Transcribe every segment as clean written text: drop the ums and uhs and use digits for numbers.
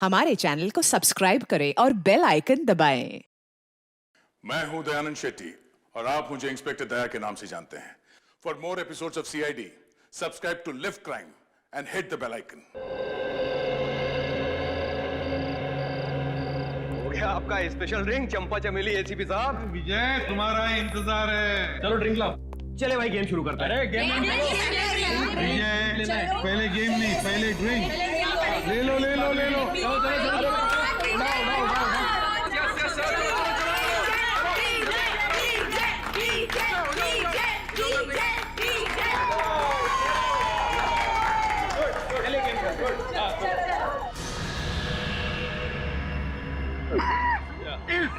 हमारे चैनल को सब्सक्राइब करें और बेल आइकन दबाएं। मैं हूं दयानंद शेट्टी और आप मुझे इंस्पेक्टर दया के नाम से जानते हैं। For more episodes of CID subscribe to Liv Crime and hit the bell icon. हो गया आपका स्पेशल ड्रिंक चंपा चमेली एसीपी साहब। विजय तुम्हारा इंतजार है। चलो ड्रिंक लाओ। चले भाई गेम शुरू करते हैं। अरे गेम विजय पहले गेम नहीं पहले ड्रिंक ले लो ले लो ले लो।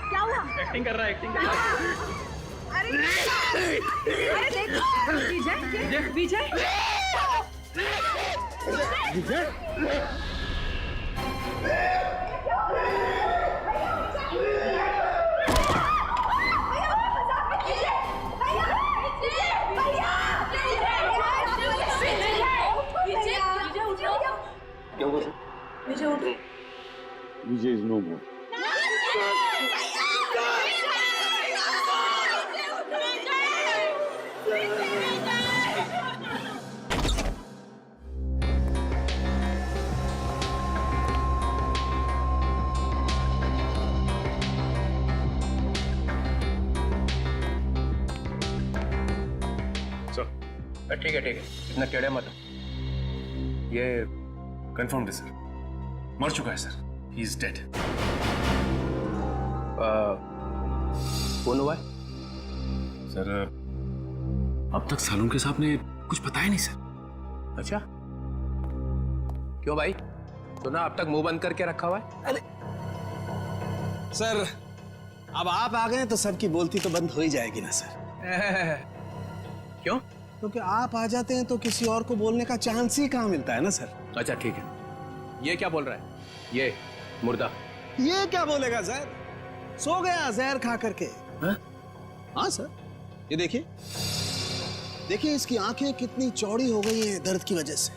क्या हुआ? एक्टिंग कर रहा है, एक्टिंग कर रहा है। अरे देखो विजय विजय विजय इज नो मोर। ठीक है इतना टेढ़े मत हो। ये कंफर्म्ड है सर, मर चुका है सर, ही इज डेड। कौन हुआ है? सर अब तक सालुंके साहब ने कुछ बताया नहीं सर। अच्छा क्यों भाई? सुना अब तक मुंह बंद करके रखा हुआ है। सर अब आप आ गए तो सबकी बोलती तो बंद हो ही जाएगी ना सर। क्यों? क्योंकि आप आ जाते हैं तो किसी और को बोलने का चांस ही कहाँ मिलता है ना सर। अच्छा ठीक है। ये क्या बोल रहा है? ये मुर्दा ये क्या बोलेगा सर? सो गया जहर खा करके। हाँ सर, ये देखिए देखिए इसकी आंखें कितनी चौड़ी हो गई हैं दर्द की वजह से।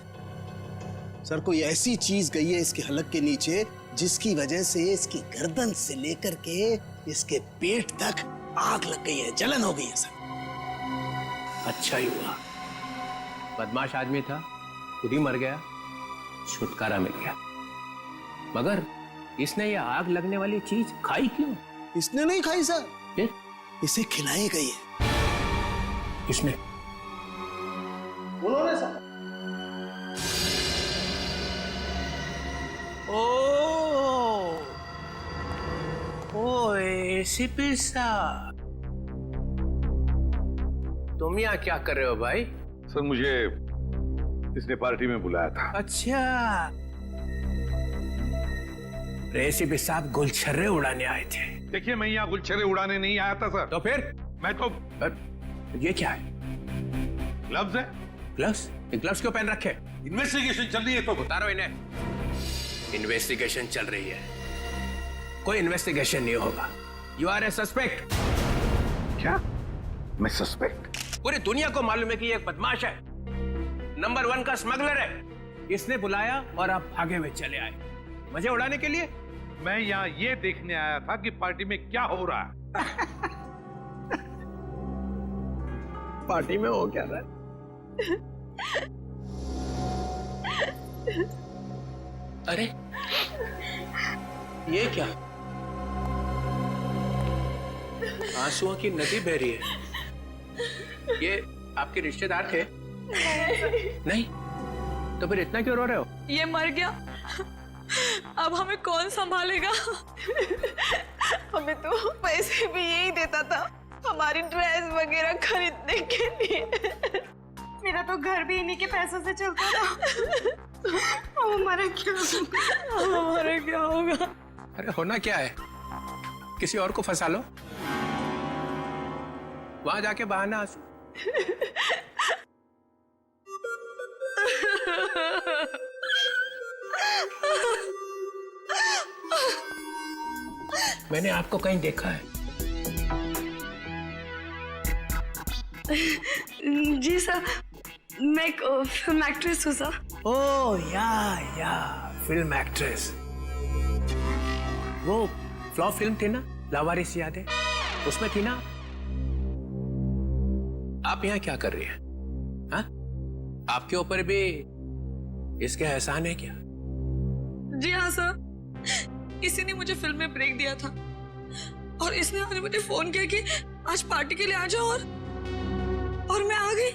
सर कोई ऐसी चीज गई है इसके हलक के नीचे जिसकी वजह से इसकी गर्दन से लेकर के इसके पेट तक आग लग गई है, जलन हो गई है सर। अच्छा ही हुआ, बदमाश आदमी था, खुद ही मर गया, छुटकारा मिल गया। मगर इसने ये आग लगने वाली चीज खाई क्यों? इसने नहीं खाई सर, फिर इसे खिलाई गई है। किसने? उन्होंने सर। ओ एसीपी साहब, तुम यहाँ क्या कर रहे हो भाई? सर मुझे इसने पार्टी में बुलाया था। अच्छा, एसीपी साहब गुलछर्रे उड़ाने आए थे। देखिए मैं यहाँ गुलछर्रे उड़ाने नहीं आया था सर। तो फिर? मैं तो ये क्या है? ग्लव्स है। ग्लव्स? ये ग्लव्स क्यों पहन रखे? इन्वेस्टिगेशन चल रही है तो उतारो इन्हें। इन्वेस्टिगेशन चल रही है, कोई इन्वेस्टिगेशन नहीं होगा। You are a suspect. क्या? मैं सस्पेक्ट? पूरी दुनिया को मालूम है कि ये एक बदमाश है, नंबर 1 का स्मगलर है। इसने बुलाया और आप भागे हुए चले आए मजे उड़ाने के लिए। मैं यहाँ ये देखने आया था कि पार्टी में क्या हो रहा है। पार्टी में हो क्या रहा है? अरे ये क्या? आंसुओं की नदी बह रही है। ये आपके रिश्तेदार थे? नहीं? तो फिर इतना क्यों रो रहे हो? ये मर गया, अब हमें कौन संभालेगा? हमें तो पैसे भी यही देता था हमारी ड्रेस वगैरह खरीदने के लिए। मेरा तो घर भी इन्हीं के पैसों से चलता था। अब हमारा क्या होगा? अरे होना क्या है, किसी और को फंसा लो, वहां जाके बहाना आंसू। मैंने आपको कहीं देखा है। जी सर, मैं एक फिल्म एक्ट्रेस हूँ सर। ओह या फिल्म एक्ट्रेस। वो फ्लॉप फिल्म थी ना, लावारिस, याद है? उसमें थी ना। आप यहाँ क्या कर रही हैं? हाँ? आपके ऊपर भी इसके एहसान है क्या? जी हाँ सर, इसी ने मुझे फिल्म में ब्रेक दिया था और इसने आज मुझे फोन किया कि आज पार्टी के लिए आ जाओ और मैं आ गई।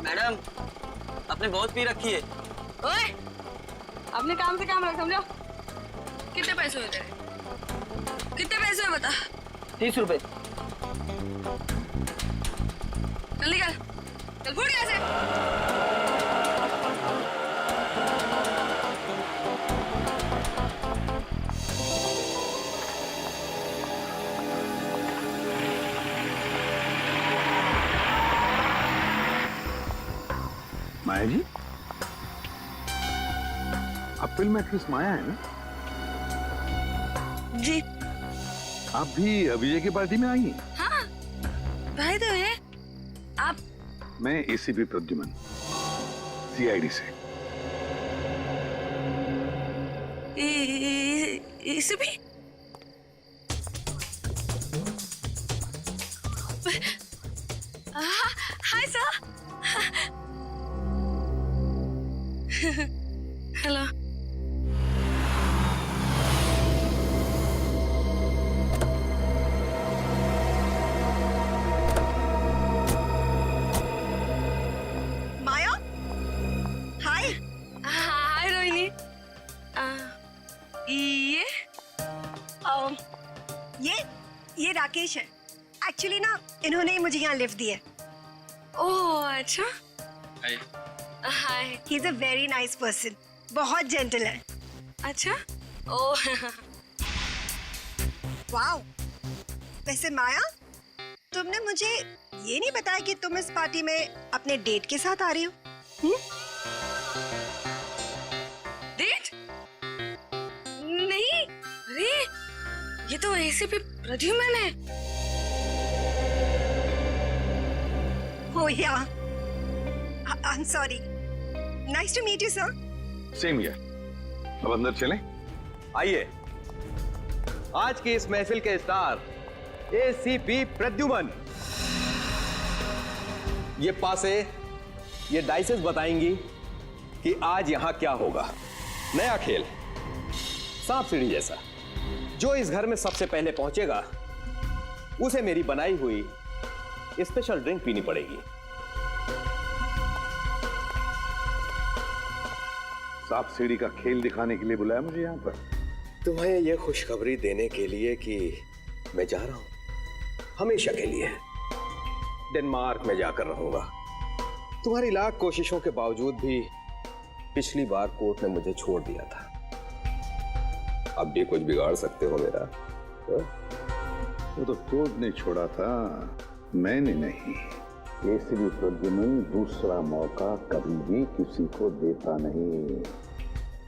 मैडम, आपने बहुत पी रखी है। ओए, अपने काम से काम रख, समझो। कितने पैसे हुए तेरे? कितने पैसे हुए बता? 30 रुपए। चल निकल, चल फुट यहाँ से। माया जी, आप फिल्म एक्ट्रेस माया है ना? जी आप भी अभिजय की पार्टी में आई हैं? हाँ, भाई तो है आप। मैं एसीपी प्रद्युमन, सीआईडी से। इसे भी हाय सर। हेलो। माया, हाय। हाय रोहिणी। ये राकेश है। एक्चुअली ना इन्होंने ही मुझे यहाँ लिफ्ट दी है। ओह अच्छा। Hi. Hi. He is a very nice person, बहुत जेंटल है। अच्छा। Oh wow. वैसे माया, तुमने मुझे ये नहीं बताया कि तुम इस पार्टी में अपने डेट के साथ आ रही हो। डेट? नहीं, अरे ये तो एसीपी प्रद्युमन है। Oh yeah. I'm sorry. Nice to meet you, sir. Same here. अब अंदर चलें? आइए, आज की इस महफिल के स्टार एसीपी प्रद्युमन। ये पासे, ये डाइसेस बताएंगी कि आज यहां क्या होगा। नया खेल, सांप सीढ़ी जैसा। जो इस घर में सबसे पहले पहुंचेगा उसे मेरी बनाई हुई स्पेशल ड्रिंक पीनी पड़ेगी। सांप सीढ़ी का खेल दिखाने के लिए बुलाया मुझे यहाँ पर? तुम्हें यह खुशखबरी देने के लिए कि मैं जा रहा हूं हमेशा के लिए। डेनमार्क में जाकर रहूंगा। तुम्हारी लाख कोशिशों के बावजूद भी पिछली बार कोर्ट ने मुझे छोड़ दिया था। अब भी कुछ बिगाड़ सकते हो मेरा? वो तो कोर्ट ने छोड़ा था, मैंने नहीं। एसीपी प्रद्युमन दूसरा मौका कभी भी किसी को देता नहीं।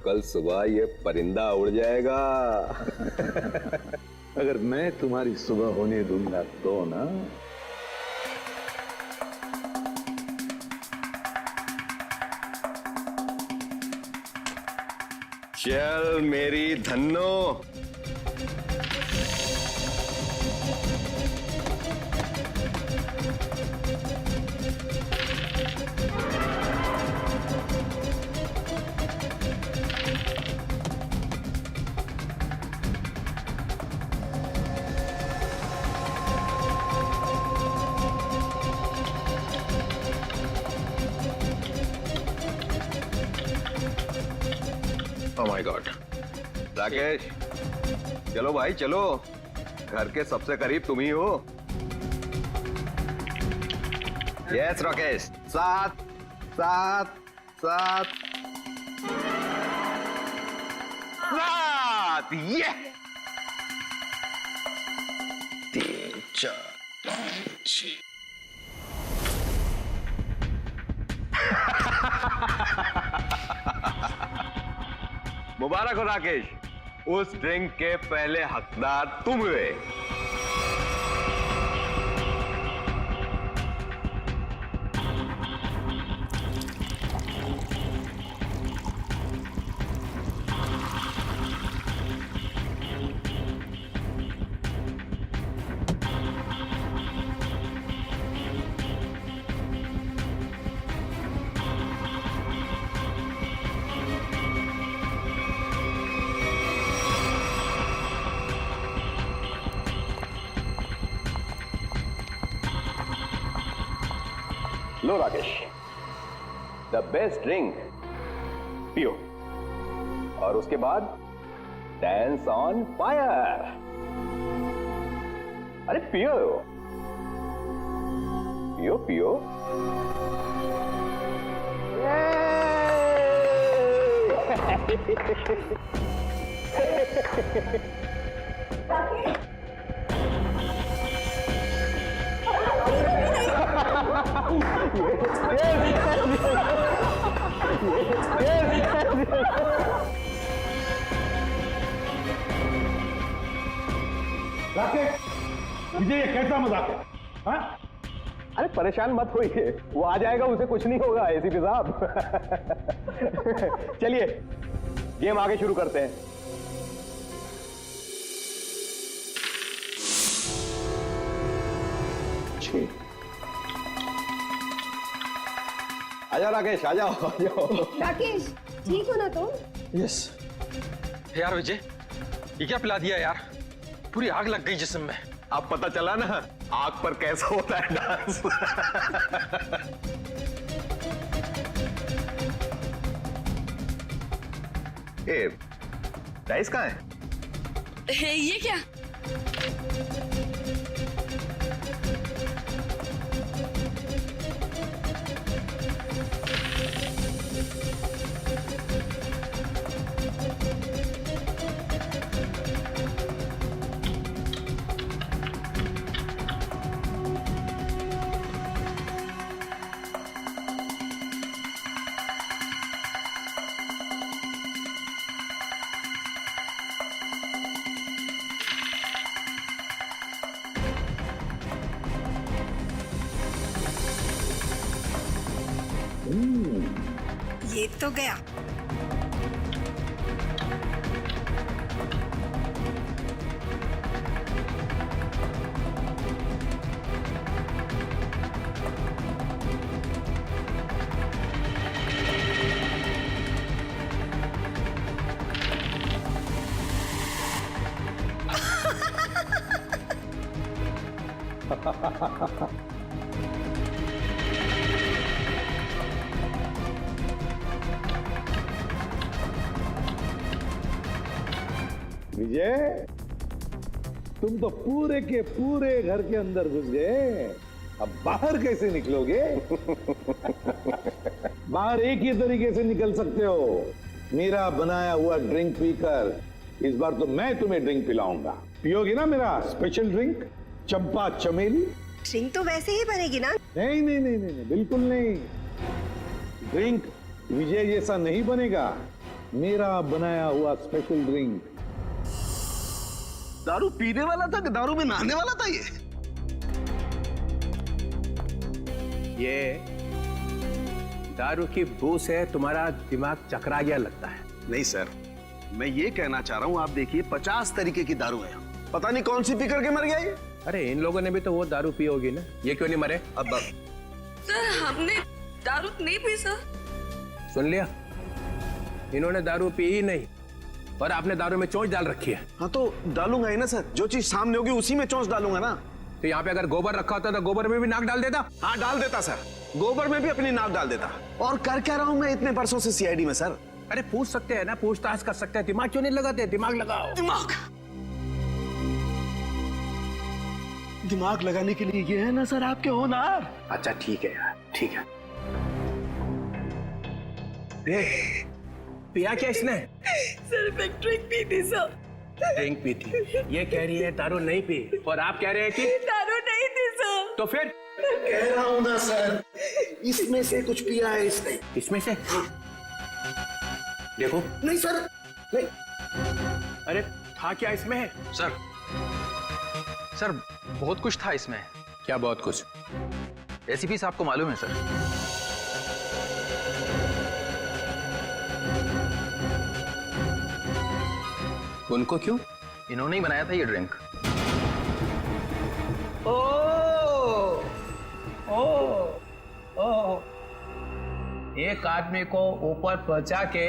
कल सुबह ये परिंदा उड़ जाएगा। अगर मैं तुम्हारी सुबह होने दूंगा तो ना। चल मेरी Dhanno. Oh my God. Rakesh, चलो भाई चलो, घर के सबसे करीब तुम ही हो। यस राकेश, सात सात सात सात। ये 3 4 5 6। मुबारक हो राकेश, उस ड्रिंक के पहले हकदार तुम हुए। लो राकेश, द बेस्ट ड्रिंक पियो और उसके बाद डांस ऑन फायर। अरे पियो पियो पियो। राकेश, मुझे ये कैसा मजाक है? हाँ? अरे परेशान मत होइए, वो आ जाएगा, उसे कुछ नहीं होगा एसीपी साहब। चलिए गेम आगे शुरू करते हैं। आजा राकेश, आ जाओ आ जाओ। राकेश, ठीक हो ना तुम? यस। यार विजय, ये क्या पिला दिया यार? पूरी आग लग गई जिस्म में। अब पता चला ना आग पर कैसा होता है डांस। ए, राइस कहाँ है? ये क्या? ये तो गया। विजय, तुम तो पूरे के पूरे घर के अंदर घुस गए, अब बाहर कैसे निकलोगे? बाहर एक ही तरीके से निकल सकते हो, मेरा बनाया हुआ ड्रिंक पीकर। इस बार तो मैं तुम्हें ड्रिंक पिलाऊंगा, पियोगी ना मेरा स्पेशल ड्रिंक चंपा चमेली? ड्रिंक तो वैसे ही बनेगी ना? नहीं नहीं नहीं नहीं, नहीं बिल्कुल नहीं। ड्रिंक विजय जैसा नहीं बनेगा, मेरा बनाया हुआ स्पेशल ड्रिंक। दारू पीने वाला था कि दारू में नहाने वाला था ये दारू की बू से तुम्हारा दिमाग चकरा गया लगता है। नहीं सर, मैं ये कहना चाह रहा हूँ, आप देखिए 50 तरीके की दारू है, पता नहीं कौन सी पी करके मर गया ये। अरे इन लोगों ने भी तो वो दारू पी होगी ना, ये क्यों नहीं मरे? अब सर हमने दारू नहीं पी सर। सुन लिया, इन्होंने दारू पी ही नहीं और आपने दारू में चोंच डाल रखी है। हाँ तो डालूंगा ही ना सर, जो चीज सामने होगी उसी में चोंच डालूंगा ना। तो यहाँ पे अगर गोबर रखा होता तो गोबर में भी नाक डाल देता। हाँ डाल देता सर, गोबर में भी अपनी नाक डाल देता। और कर क्या रहा हूँ मैं इतने वर्षों से सीआईडी में सर? अरे पूछ सकते हैं ना, पूछताछ कर सकते हैं, दिमाग क्यों नहीं लगाते? दिमाग लगाओ। दिमाग लगाने के लिए ये है ना सर आपके होनहार। अच्छा ठीक है यार, ठीक है। पिया क्या इसने? सिर्फ एक ड्रिंक पी थी सर। ड्रिंक पी थी, ये कह रही है दारू नहीं पी, और आप कह रहे हैं कि दारू नहीं थी सर। तो फिर कह रहा हूँ ना सर, इसमें से कुछ पिया है इसने। इसमें से देखो। नहीं सर, नहीं, अरे था क्या इसमें? सर सर बहुत कुछ था इसमें। क्या बहुत कुछ? एसीपी साहब को मालूम है सर। उनको क्यों? इन्होंने ही बनाया था ये ड्रिंक। ओ, ओ, ओ, एक आदमी को ऊपर पहुंचा के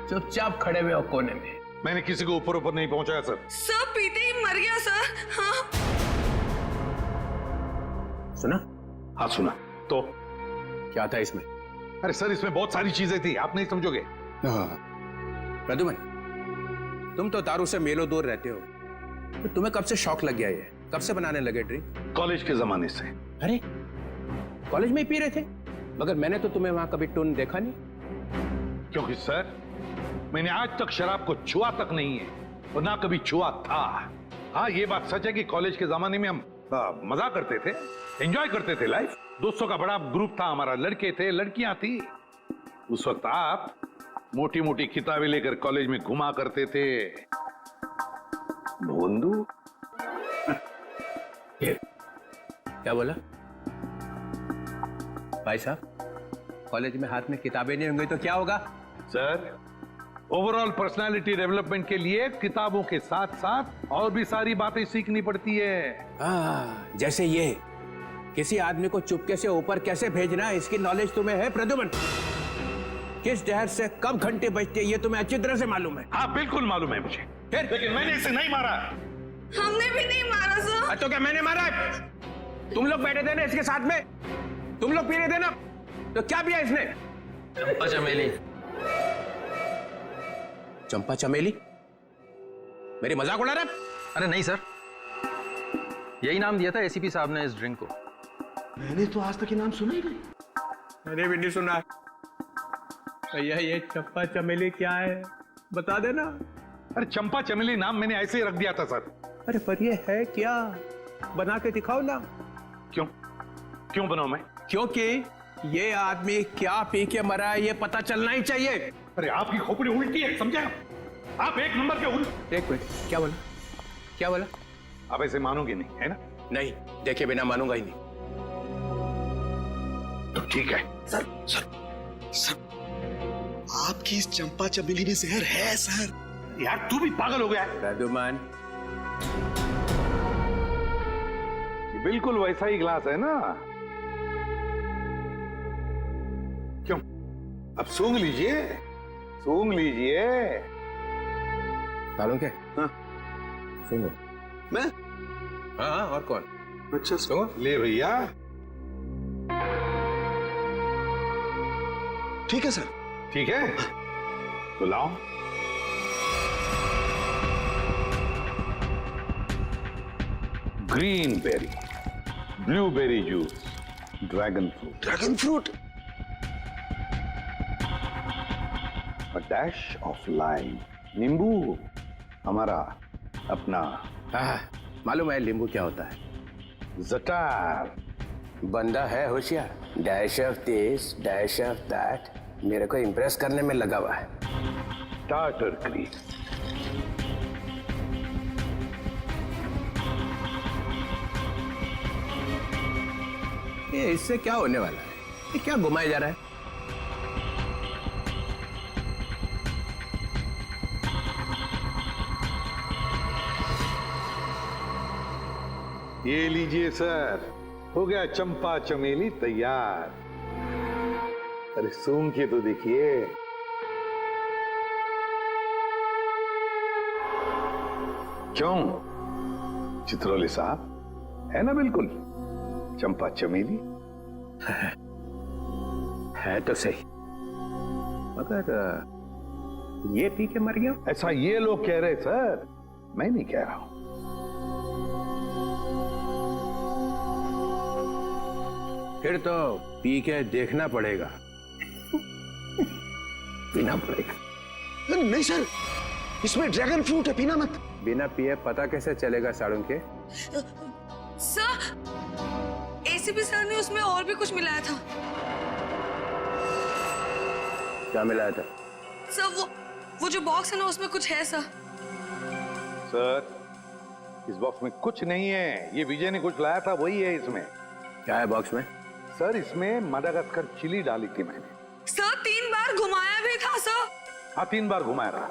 चुपचाप खड़े हुए हो कोने में। मैंने किसी को ऊपर नहीं पहुंचाया सर। सर पीते ही मर गया सर। हाँ। सुना? हाँ सुना। तो क्या था इसमें? अरे सर इसमें बहुत सारी चीजें थी, आप नहीं समझोगे। प्रद्युमन, तुम तो दारू से मेलो दूर रहते हो, तो तुम्हें कब से शौक लग गया ये? कब से बनाने लगे ड्रिंक? कॉलेज के जमाने से। अरे कॉलेज में ही पी रहे थे? मगर मैंने तो तुम्हें वहां कभी टून देखा नहीं। क्योंकि सर मैंने आज तक शराब को छुआ तक नहीं है और ना कभी छुआ था। हाँ ये बात सच है कि कॉलेज के जमाने में हम मजा करते थे, एंजॉय करते थे लाइफ। दोस्तों का बड़ा ग्रुप था हमारा, लड़के थे लड़कियां थी। उस वक्त आप मोटी मोटी किताबें लेकर कॉलेज में घुमा करते थे। भोंदू क्या बोला भाई साहब? कॉलेज में हाथ में किताबें नहीं होंगी तो क्या होगा? सर ओवरऑल पर्सनालिटी डेवलपमेंट के लिए किताबों के साथ साथ और भी सारी बातें सीखनी पड़ती है। जैसे ये किसी आदमी को चुपके से ऊपर कैसे भेजना है, इसकी नॉलेज तुम्हें है प्रद्युमन? किस जहर से कब घंटे बजते ये तुम्हें अच्छी तरह से मालूम है। हाँ बिल्कुल मालूम है मुझे, लेकिन मैंने इसे नहीं मारा। हमने भी नहीं मारा सर। तो क्या मैंने मारा है? तुम लोग बैठे थे ना इसके साथ में, तुम लोग पी रहे थे ना, तो क्या पिया इसने? चंपा चमेली। चंपा चमेली? मेरी मजाक उड़ा रहा? अरे नहीं सर, यही नाम दिया था एसीपी साहब ने इस ड्रिंक को। मैंने तो आज तक ये नाम सुना ही नहीं। मैंने भी नहीं सुना। भैया ये चंपा चमेली क्या है बता देना। अरे चंपा चमेली नाम मैंने ऐसे ही रख दिया था सर। अरे पर ये है क्या? बना के दिखाओ ना। क्यों क्यों बनाऊं मैं? क्योंकि ये आदमी क्या पी के मरा है ये पता चलना ही चाहिए। अरे आपकी खोपड़ी उल्टी है, समझे आप एक नंबर के उल्ट। एक मिनट, क्या बोला? क्या बोला? आप ऐसे मानोगे नहीं है ना? नहीं, देखे बिना मानूंगा ही नहीं। तो ठीक है। सर सर सर आपकी इस चंपा चमेली में जहर है सर। यार तू भी पागल हो गया है। प्रद्युमन, बिल्कुल वैसा ही ग्लास है ना? क्यों? अब सूंघ लीजिए, सूंघ लीजिए। मालूम क्या? हाँ सुनो। मैं? हाँ और कौन? अच्छा सुनो। ले भैया। ठीक है सर। ठीक है तो लाओ। Green berry, blueberry juice, dragon fruit. Dragon fruit? A dash of lime, नींबू, हमारा अपना। मालूम है नींबू क्या होता है? जटार। बंदा है होशियार, dash of this dash of that, मेरे को इंप्रेस करने में लगा हुआ है। Tartar cream. ये इससे क्या होने वाला है? ये क्या घुमाया जा रहा है? ये लीजिए सर, हो गया चंपा चमेली तैयार। अरे सूंघ के तो देखिए। क्यों चित्रोली साहब, है ना बिल्कुल चंपा चमेली? है तो सही, मगर ये पी के मर गया। ऐसा ये लोग कह रहे सर, मैं नहीं कह रहा हूं। फिर तो पी के देखना पड़ेगा। पीना पड़ेगा। नहीं सर, इसमें ड्रैगन फ्रूट है, पीना मत। बिना पिए पता कैसे चलेगा साड़ू के? सर एसीपी सर ने उसमें और भी कुछ मिलाया था। क्या मिलाया था? सर वो जो बॉक्स है ना उसमें कुछ है सर। सर, इस बॉक्स में कुछ नहीं है। ये विजय ने कुछ लाया था, वही है इसमें। क्या है बॉक्स में? सर, इसमें मडागास्कर चिली डाली थी मैंने। सर 3 बार घुमाया भी था सर। हाँ, 3 बार घुमाया रहा,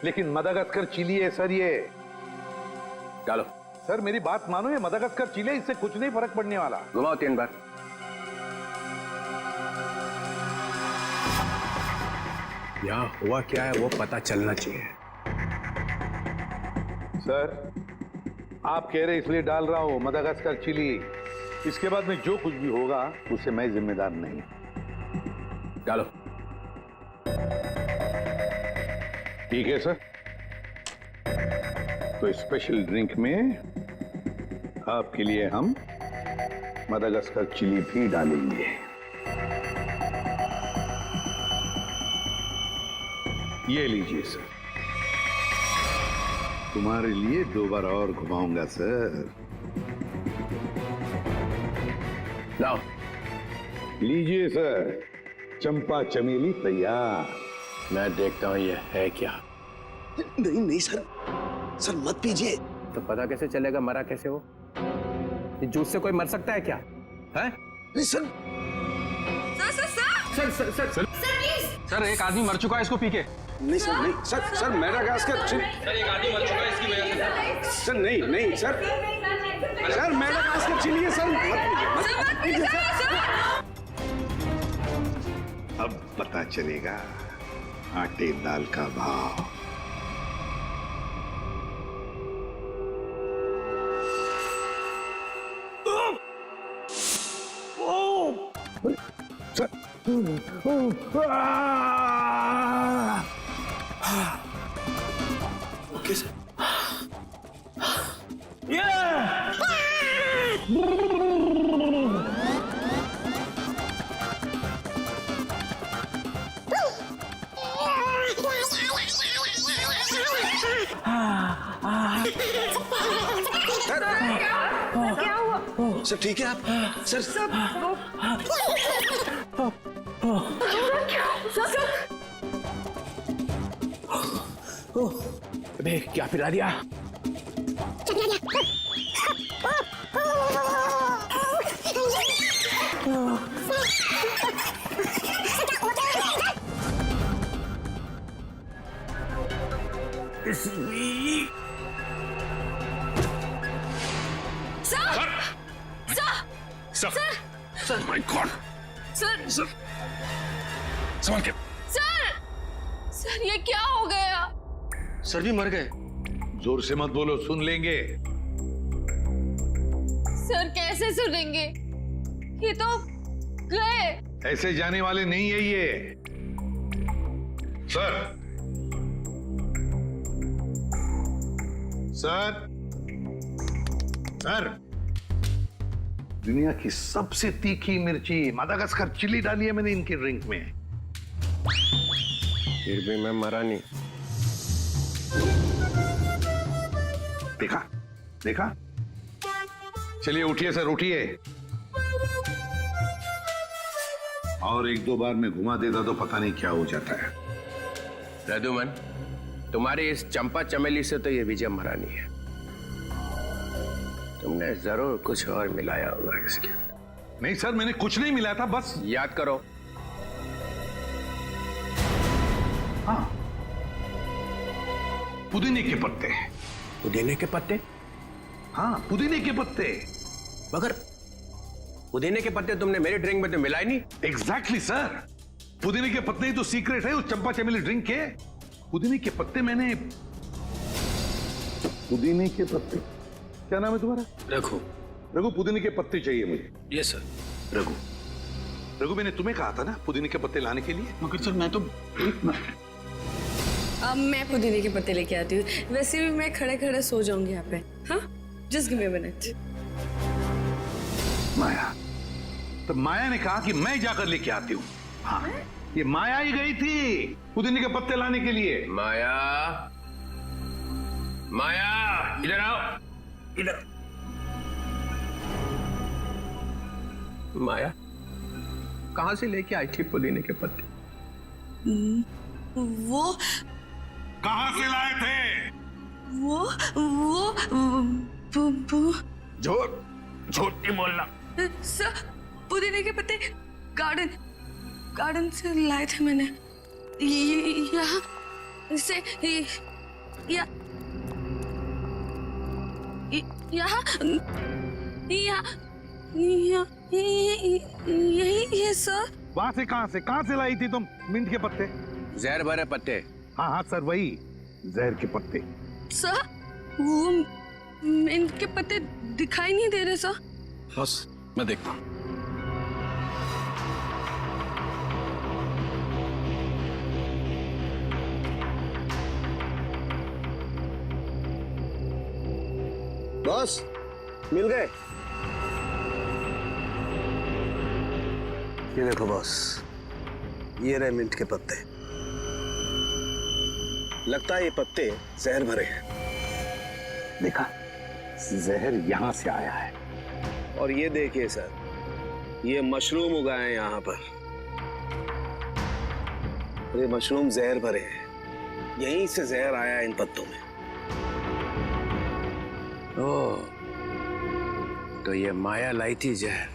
लेकिन मडागास्कर चिली है सर ये। डालो। सर मेरी बात मानो, ये मडागास्कर चिली है, इससे कुछ नहीं फर्क पड़ने वाला। घुमाओ 3 बार। यहाँ हुआ क्या है वो पता चलना चाहिए। सर, आप कह रहे इसलिए डाल रहा हूं मडागास्कर चिली। इसके बाद में जो कुछ भी होगा उससे मैं जिम्मेदार नहीं। डालो। ठीक है सर। तो स्पेशल ड्रिंक में आपके लिए हम मडागास्कर चिली भी डालेंगे। ये लीजिए सर, तुम्हारे लिए 2 बार और घुमाऊंगा सर। लाओ। लीजिए सर, चंपा चमेली तैयार। मैं देखता हूं ये है क्या। नहीं नहीं सर, सर मत पीजिए। तो पता कैसे चलेगा मरा कैसे वो? ये जूस से कोई मर सकता है क्या? है? नहीं सर। सर सर एक आदमी मर चुका है इसको पी के। नहीं सर, नहीं sir, sir Madagascar Chile. Sir एक आदमी मर चुका है इसकी वजह से। सर नहीं नहीं सर, सर मेडागास्कर चिली है सर। मत पीजिए सर। अब पता चलेगा आटे दाल का भाव। Okay sir. क्या हुआ? सर ठीक है आप? सर अबे क्या पिला दिया? Sir my God. सर संभाल के। सर ये क्या हो गया? सर भी मर गए। जोर से मत बोलो, सुन लेंगे। सर कैसे सुनेंगे? ये तो गए। ऐसे जाने वाले नहीं है ये। सर, सर, सर, दुनिया की सबसे तीखी मिर्ची मडागास्कर चिली डाली है मैंने इनके ड्रिंक में। फिर भी मैं मरा नहीं। देखा देखा। चलिए उठिए सर, उठिए। और 1-2 बार मैं घुमा देता तो पता नहीं क्या हो जाता है। रघुमन, तुम्हारी इस चंपा चमेली से तो ये विजय मरा नहीं है। तुमने जरूर कुछ और मिलाया होगा इसके अंदर। नहीं सर, मैंने कुछ नहीं मिलाया था, बस याद करो। हाँ, पुदीने के पत्ते। पुदीने के पत्ते? हाँ, पुदीने के पत्ते। मगर पुदीने के पत्ते तुमने मेरे ड्रिंक में तो मिलाए नहीं। एग्जैक्टली सर, पुदीने के पत्ते ही तो सीक्रेट है उस चंपा चमेली ड्रिंक के। पुदीने के पत्ते मैंने, पुदीने के पत्ते, क्या नाम है तुम्हारा? रघु। रघु, पुदीने के पत्ते चाहिए मुझे। Yes sir. रघु, रघु मैंने तुम्हें कहा था ना पुदीने के पत्ते लाने के लिए। मगर सर मैं तो अब मैं पुदीने के पत्ते लेके आती हूँ। वैसे भी मैं खड़े खड़े सो जाऊंगी यहाँ पे। हाँ, just give me a minute. Maya, तो माया ने कहा कि मैं जाकर लेके आती हूँ। हाँ, ये माया ही गई थी पुदीने के पत्ते लाने के लिए। माया, माया इधर आओ, इधर। माया कहां से लेके आई थी पुदीने के पत्ते? वो कहां से लाए थे? वो झूठ झूठ नहीं बोलना। सर, पुदीने के पत्ते गार्डन से लाए थे मैंने। यहाँ से यही है सर। वहां से कहां से लाई थी तुम मिंट के पत्ते? जहर भरे पत्ते। हाँ हाँ सर, वही जहर के पत्ते। सर, वो मिंट के पत्ते दिखाई नहीं दे रहे सर। बस मैं देखता हूँ। बॉस, मिल गए? ये देखो बॉस, ये रहे मिंट के पत्ते। लगता है ये पत्ते जहर भरे हैं। देखा, जहर यहां से आया है। और ये देखिए सर, ये मशरूम उगाए हैं यहाँ पर। और ये मशरूम जहर भरे हैं। यहीं से जहर आया है इन पत्तों में। ओह, तो ये माया लाई थी जहर।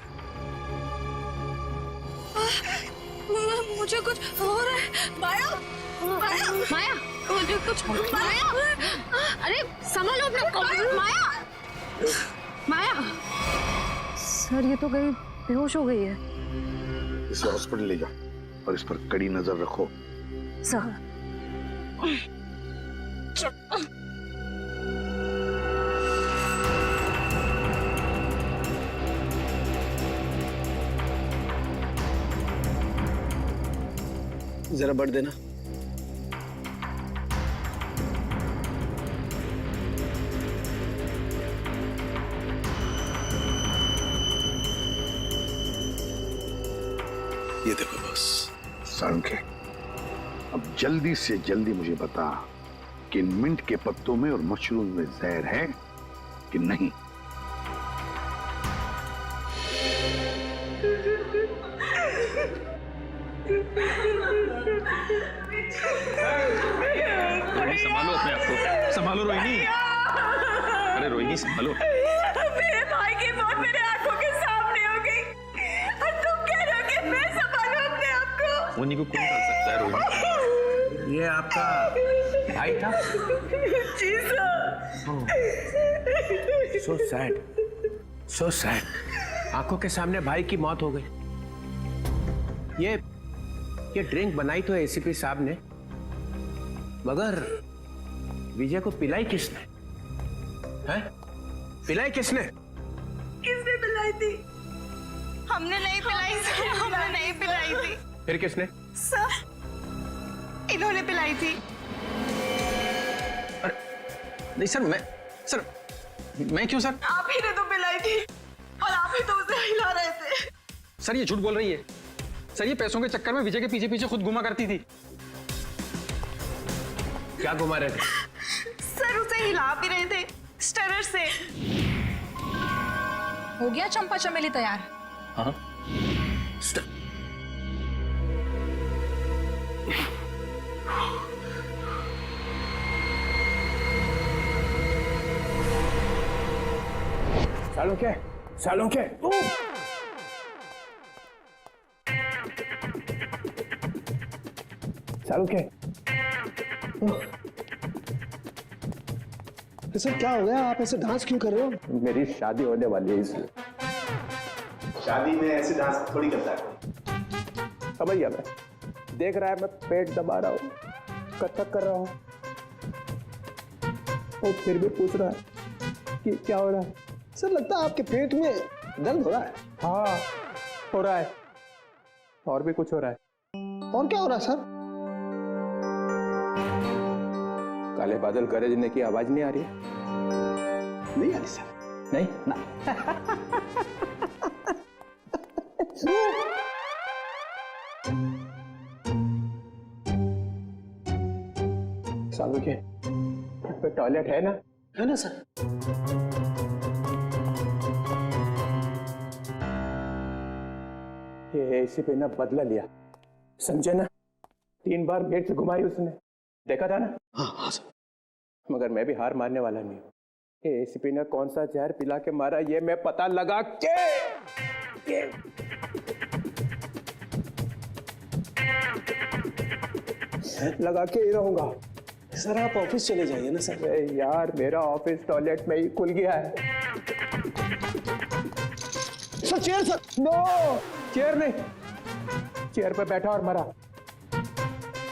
मुझे कुछ हो रहा है। माया, माया, माया, मुझे कुछ माया। अरे संभालो अपना कॉम्प्यूटर। माया, माया। सर, ये तो गई, बेहोश हो गई है। इसे हॉस्पिटल ले जाओ और इस पर कड़ी नजर रखो। सर, जरा बढ़ देना। ये देखो बॉस। सालुंखे, अब जल्दी से जल्दी मुझे बता कि इन मिंट के पत्तों में और मशरूम में जहर है कि नहीं। रोहिणी, संभालो अपने आप को। संभालो रोहिणी। अरे रोहिणी, संभालो। मेरे भाई की मौत मेरे आंखों के सामने हो गई और तुम कह रहे हो कि मैं संभालूं अपने आप को। रोहिणी को कौन कर सकता है? रोहिणी, ये आपका भाई था? जी sir. So sad, so sad. आंखों के सामने भाई की मौत हो गई। ये ड्रिंक बनाई तो एसीपी साहब ने, मगर विजय को पिलाई किसने? हैं? पिलाई किसने? किसने पिलाई थी? हमने नहीं पिलाई सर, हमने नहीं पिलाई थी। फिर किसने? सर, इन्होंने पिलाई थी। अरे नहीं सर, मैं क्यों सर? आप ही ने तो पिलाई थी और आप ही तो उसे हिला रहे थे। सर, ये झूठ बोल रही है। सर, ये पैसों के चक्कर में विजय के पीछे पीछे खुद घुमा करती थी। क्या घुमा रहे थे? सर, उसे हिला भी रहे थे स्टरर से। हो गया चंपा चमेली तैयार? हाँ। सालुंखे, सालुंखे, सालुंखे। सर, क्या हो गया? आप ऐसे डांस क्यों कर रहे हो? मेरी शादी होने वाली है इसलिए। शादी में ऐसे डांस थोड़ी करता है। समझ गया मैं। देख रहा है मैं पेट दबा रहा हूँ, कथक कर रहा हूँ, और फिर भी पूछ रहा है कि क्या हो रहा है। सर, लगता है आपके पेट में दर्द हो रहा है। हाँ, हो रहा है। और भी कुछ हो रहा है। और क्या हो रहा है सर? काले बादल गरजने की आवाज नहीं आ रही? नहीं आ रही सर। नहीं ना। सालू के पे टॉयलेट है ना? है ना सर। ये इसी पे ना बदला लिया, समझे ना? 3 बार मिर्च घुमाई उसने, देखा था ना? हाँ हाँ सर। मगर मैं भी हार मानने वाला नहीं हूँ। एसीपी ने कौन सा जहर पिला के मारा ये मैं पता लगा के ही रहूंगा। सर आप ऑफिस चले जाइए ना सर। अरे यार मेरा ऑफिस टॉयलेट में ही खुल गया है। Sir chair sir. No, chair नहीं, चेयर पे बैठा और मरा,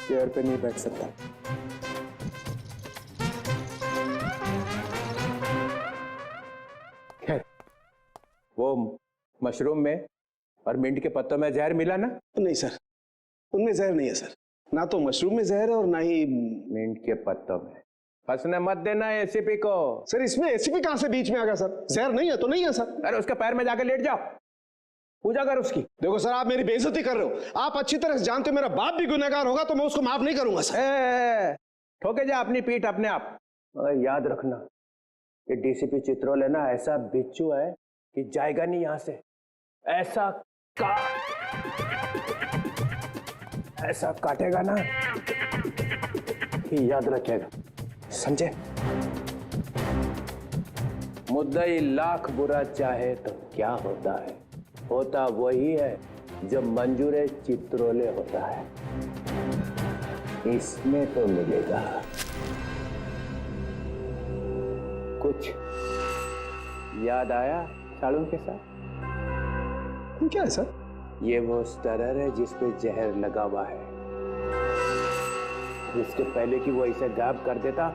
चेयर पे नहीं बैठ सकता। खैर, वो मशरूम में और मिंट के पत्तों में जहर मिला ना? नहीं सर, उनमें जहर नहीं है सर। ना तो मशरूम में जहर है और ना ही मिंट के पत्तों में। फंसने मत देना एसीपी को। सर इसमें एसीपी कहां से बीच में आ गया सर? जहर नहीं है तो नहीं है सर। अरे उसके पैर में जाकर लेट जाओ, पूजा कर उसकी। देखो सर आप मेरी बेइज्जती कर रहे हो। आप अच्छी तरह से जानते हो मेरा बाप भी गुनहगार होगा तो मैं उसको माफ नहीं करूंगा सर। ठोके जा अपनी पीठ अपने आप। मगर याद रखना ये डीसीपी चित्रोले ना ऐसा बिच्छू है कि जाएगा नहीं यहां से। ऐसा काटेगा ना कि याद रखेगा, समझे? मुद्दई लाख बुरा चाहे तो क्या होता है, होता वही है जो मंजूर चित्रोले होता है। इसमें तो मिलेगा कुछ। याद आया साड़ू के साथ? क्या है सर? ये वो स्टरर है जिस पे जहर लगा हुआ है। इसके पहले कि वो इसे गायब कर देता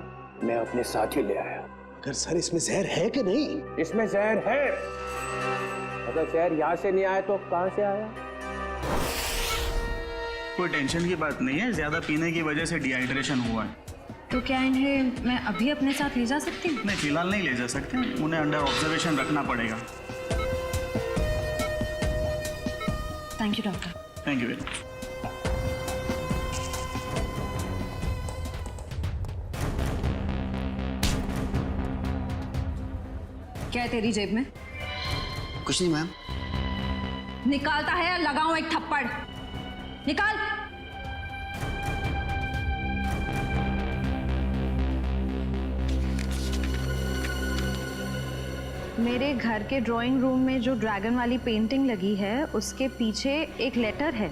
मैं अपने साथ ही ले आया। अगर सर इसमें जहर है कि नहीं? इसमें जहर है। अगर जहर यहाँ से नहीं आया तो कहाँ से आया? कोई टेंशन की बात नहीं है, ज्यादा पीने की वजह से डिहाइड्रेशन हुआ है। तो क्या इन्हें मैं अभी अपने साथ ले जा सकती हूँ? नहीं, फिलहाल नहीं ले जा सकते, उन्हें अंडर ऑब्जर्वेशन रखना पड़ेगा। Thank you doctor. Thank you very much. क्या है तेरी जेब में? कुछ नहीं मैम। निकालता है या लगाऊं एक थप्पड़? निकाल। मेरे घर के ड्राइंग रूम में जो ड्रैगन वाली पेंटिंग लगी है उसके पीछे एक लेटर है।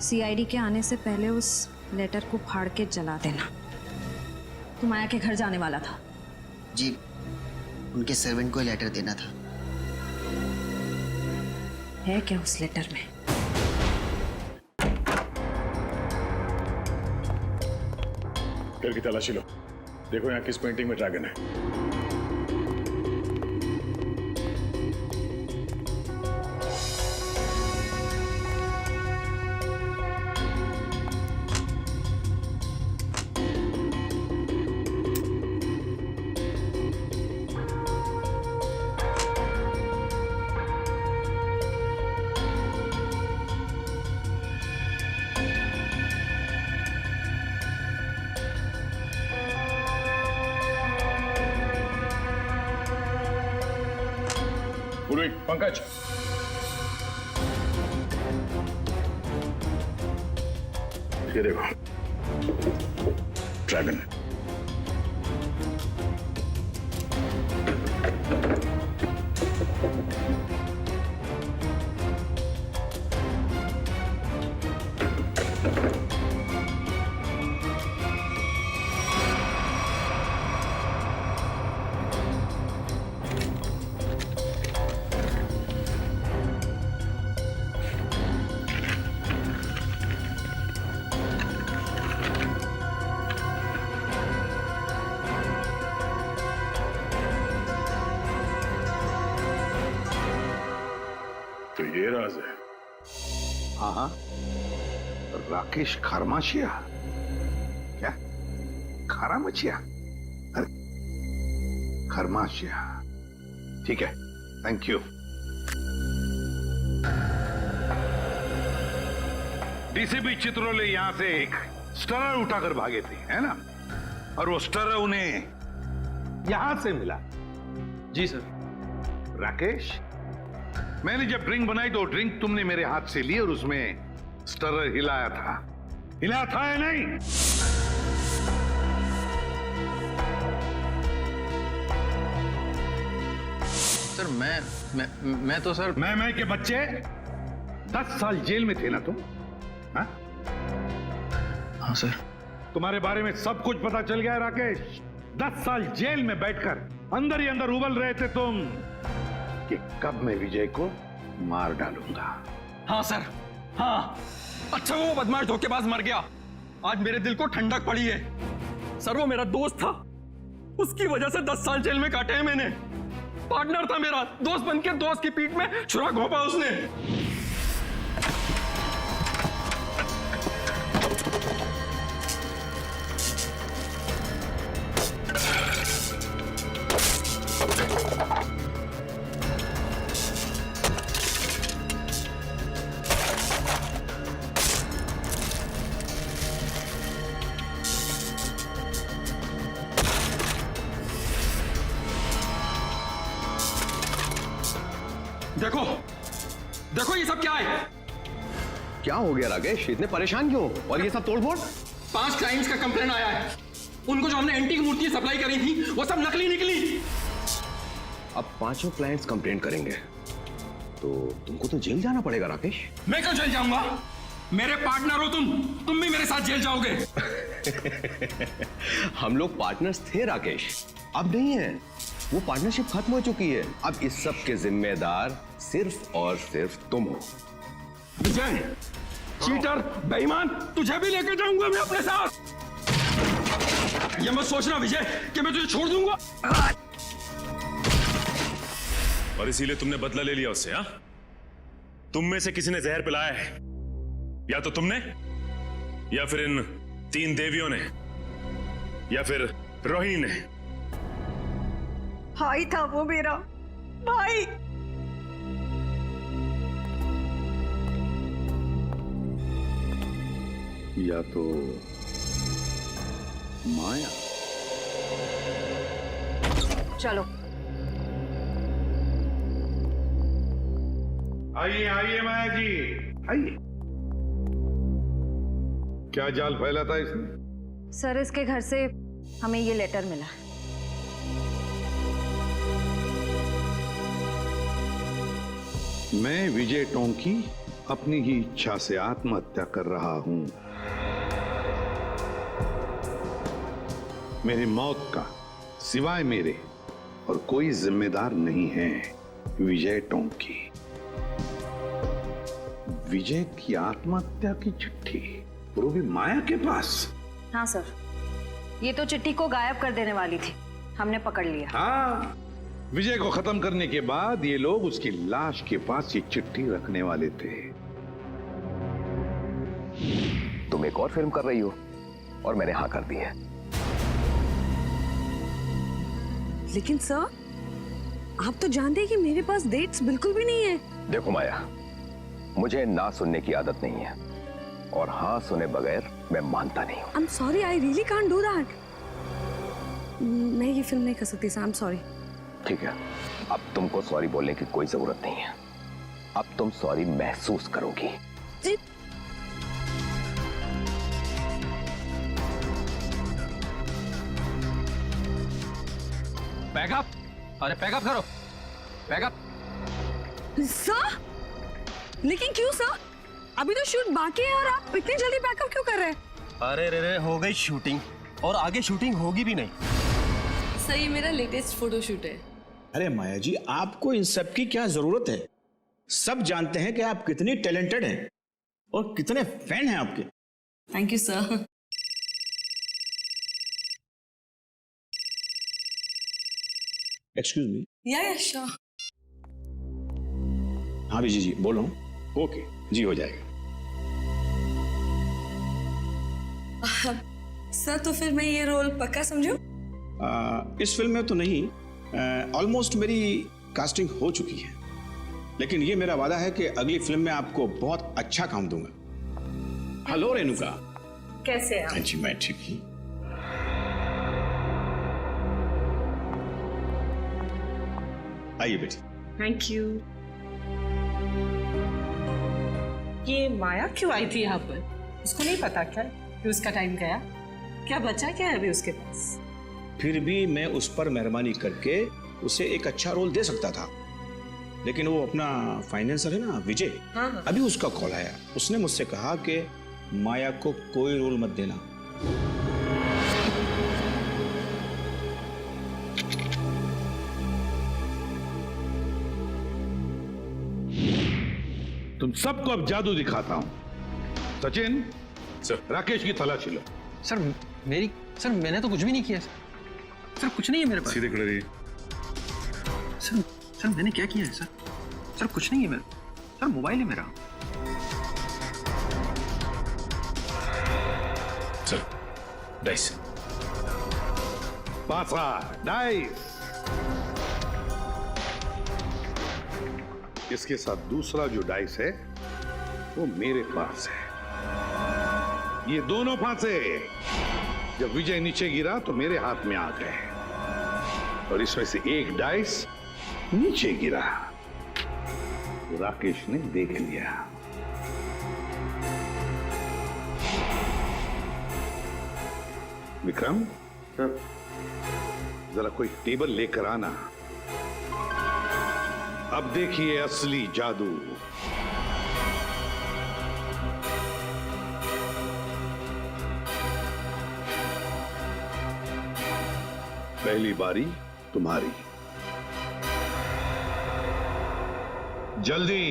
सीआईडी के आने से पहले उस लेटर को फाड़ के जला देना। तू माया के घर जाने वाला था? जी, उनके सर्वेंट को लेटर देना था। है क्या उस लेटर में? घर की तलाशी लो, देखो यहाँ किस पेंटिंग में ड्रैगन है। पंकज, ये देखो ड्रैगन। तो ये राज है। हाँ हाँ, राकेश खरमाशिया। क्या खरामचिया? अरे खरमाशिया, ठीक है, थैंक यू। डीसीपी चित्रोले यहां से एक स्टरर उठाकर भागे थे, है ना? और वो स्टरर उन्हें यहां से मिला। जी सर। राकेश, मैंने जब ड्रिंक बनाई तो ड्रिंक तुमने मेरे हाथ से ली और उसमें स्टरर हिलाया था, हिलाया था या नहीं? सर मैं तो सर मैं के बच्चे 10 साल जेल में थे ना तुम? हाँ? हाँ सर। तुम्हारे बारे में सब कुछ पता चल गया है राकेश। 10 साल जेल में बैठकर अंदर ही अंदर उबल रहे थे तुम कि कब मैं विजय को मार डालूंगा। हाँ सर, हाँ। अच्छा वो बदमाश धोखेबाज मर गया, आज मेरे दिल को ठंडक पड़ी है। सर वो मेरा दोस्त था, उसकी वजह से 10 साल जेल में काटे हैं मैंने। पार्टनर था मेरा, दोस्त बनके दोस्त की पीठ में छुरा घोंपा उसने। देखो देखो ये सब क्या है? क्या हो गया राकेश, इतने परेशान क्यों? और ये सब तोड़फोड़? 5 क्लाइंट्स का कंप्लेंट आया है। उनको जो हमने एंटीक मूर्ति सप्लाई करी थी वो सब नकली निकली। अब 5 क्लाइंट्स कंप्लेंट करेंगे तो तुमको तो जेल जाना पड़ेगा राकेश। मैं क्यों जेल जाऊंगा? मेरे पार्टनर हो तुम भी मेरे साथ जेल जाओगे। हम लोग पार्टनर्स थे राकेश, अब नहीं है। वो पार्टनरशिप खत्म हो चुकी है। अब इस सब के जिम्मेदार सिर्फ और सिर्फ तुम हो। विजय, चीटर, बेईमान, तुझे भी लेके जाऊंगा मैं अपने साथ। ये मत सोचना विजय कि मैं तुझे छोड़ दूंगा। और इसीलिए तुमने बदला ले लिया उससे? हाँ, तुम में से किसी ने जहर पिलाया है, या तो तुमने, या फिर इन 3 देवियों ने, या फिर रोहिणी ने। भाई था वो मेरा, भाई। या तो माया। चलो आइए आइए माया जी, आइए। क्या जाल फैला था इसने? सर इसके घर से हमें ये लेटर मिला। मैं विजय टोंकी अपनी ही इच्छा से आत्महत्या कर रहा हूं। मेरी मौत का सिवाय मेरे और कोई जिम्मेदार नहीं है। विजय टोंकी। विजय की आत्महत्या की चिट्ठी, वो भी माया के पास। हाँ सर, ये तो चिट्ठी को गायब कर देने वाली थी, हमने पकड़ लिया। हाँ, विजय को खत्म करने के बाद ये लोग उसकी लाश के पास ये चिट्ठी रखने वाले थे। तुम एक और फिल्म कर रही हो और मैंने हाँ कर दी है। लेकिन सर, आप तो जानते हैं कि मेरे पास डेट्स बिल्कुल भी नहीं है। देखो माया, मुझे ना सुनने की आदत नहीं है और हाँ सुने बगैर मैं मानता नहीं हूँ। I'm sorry, I really can't do that. मैं ये फिल्म नहीं कर सकती सर, I'm sorry. ठीक है, अब तुमको सॉरी बोलने की कोई जरूरत नहीं है। अब तुम सॉरी महसूस करोगी। जी। पैकअप, अरे पैकअप करो, पैकअप। सर, लेकिन क्यों सर? अभी तो शूट बाकी है और आप इतनी जल्दी पैकअप क्यों कर रहे हैं? अरे रे हो गई शूटिंग और आगे शूटिंग होगी भी नहीं। सर ये मेरा लेटेस्ट फोटोशूट है। अरे माया जी, आपको इन सब की क्या जरूरत है? सब जानते हैं कि आप कितनी टैलेंटेड हैं और कितने फैन हैं आपके। Thank you sir. Excuse me. या श्योर। हाँ विजय जी, बोल रहा हूँ। ओके जी, हो जाएगा। सर तो फिर मैं ये रोल पक्का समझूं? इस फिल्म में तो नहीं, ऑलमोस्ट मेरी कास्टिंग हो चुकी है, लेकिन ये मेरा वादा है कि अगली फिल्म में आपको बहुत अच्छा काम दूंगा। हेलो रेणुका। कैसे आप? हाँ जी, मैं ठीक हूँ। आइए बेटी। Thank you. ये माया क्यों आई थी यहाँ पर? उसको नहीं पता क्या कि उसका टाइम गया? क्या बचा क्या है अभी उसके पास? फिर भी मैं उस पर मेहरबानी करके उसे एक अच्छा रोल दे सकता था, लेकिन वो अपना फाइनेंसर है ना विजय, अभी उसका कॉल आया। उसने मुझसे कहा कि माया को कोई रोल मत देना। तुम सबको अब जादू दिखाता हूं। सचिन, सर। राकेश की तलाशी लो। सर मैंने तो कुछ भी नहीं किया सर कुछ नहीं है मेरे पास। सीधे खड़े रहिए। सर मैंने क्या किया है सर कुछ नहीं है मेरा। सर मोबाइल है मेरा। Sir dice. पासा डाइस। इसके साथ दूसरा जो डाइस है वो मेरे पास है। ये दोनों फांसे जब विजय नीचे गिरा तो मेरे हाथ में आ गए, और इसमें से एक डाइस नीचे गिरा तो राकेश ने देख लिया। विक्रम, जरा कोई टेबल लेकर आना। अब देखिए असली जादू। पहली बारी तुम्हारी। जल्दी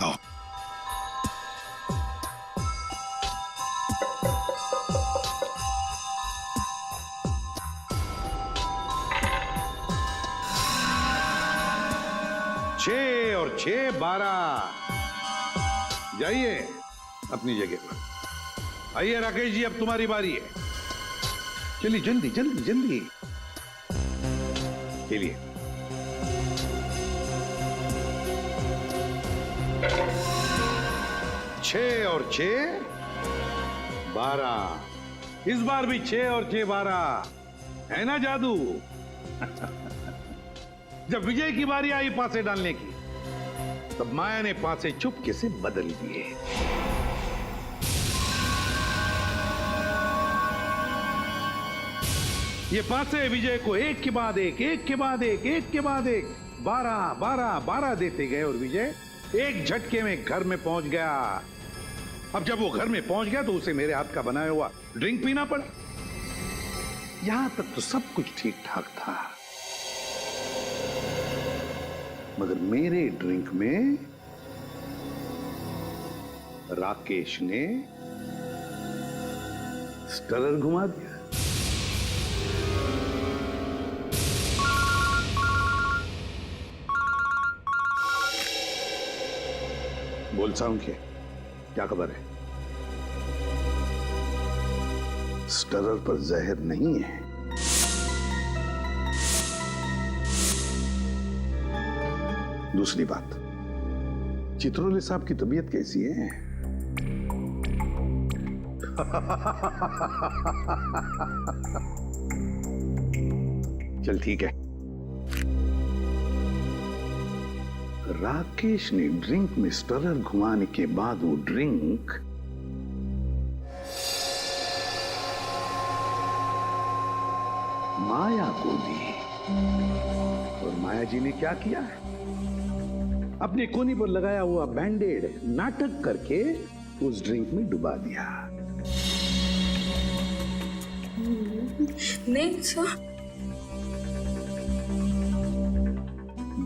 आओ। छह और 6 12। जाइए अपनी जगह पर। आइए राकेश जी, अब तुम्हारी बारी है। चलिए जल्दी जल्दी जल्दी चलिए। छह और 6 12। इस बार भी 6 और 6 12 है ना जादू? जब विजय की बारी आई पासे डालने की, तब माया ने पासे चुपके से बदल दिए। ये पासे विजय को एक के बाद एक, एक के बाद एक, एक के बाद एक 12 12 12 देते गए, और विजय एक झटके में घर में पहुंच गया। अब जब वो घर में पहुंच गया तो उसे मेरे हाथ का बनाया हुआ ड्रिंक पीना पड़ा। यहां तक तो सब कुछ ठीक ठाक था, मगर मेरे ड्रिंक में राकेश ने स्टरर घुमा दिया। बोल साहूं क्या खबर है? स्टरर पर जहर नहीं है। दूसरी बात, चित्रोले साहब की तबीयत कैसी है? चल ठीक है। राकेश ने ड्रिंक में स्टरर घुमाने के बाद वो ड्रिंक माया को दी, और माया जी ने क्या किया? अपने कोनी पर लगाया हुआ बैंडेड नाटक करके उस ड्रिंक में डुबा दिया। नहीं सर,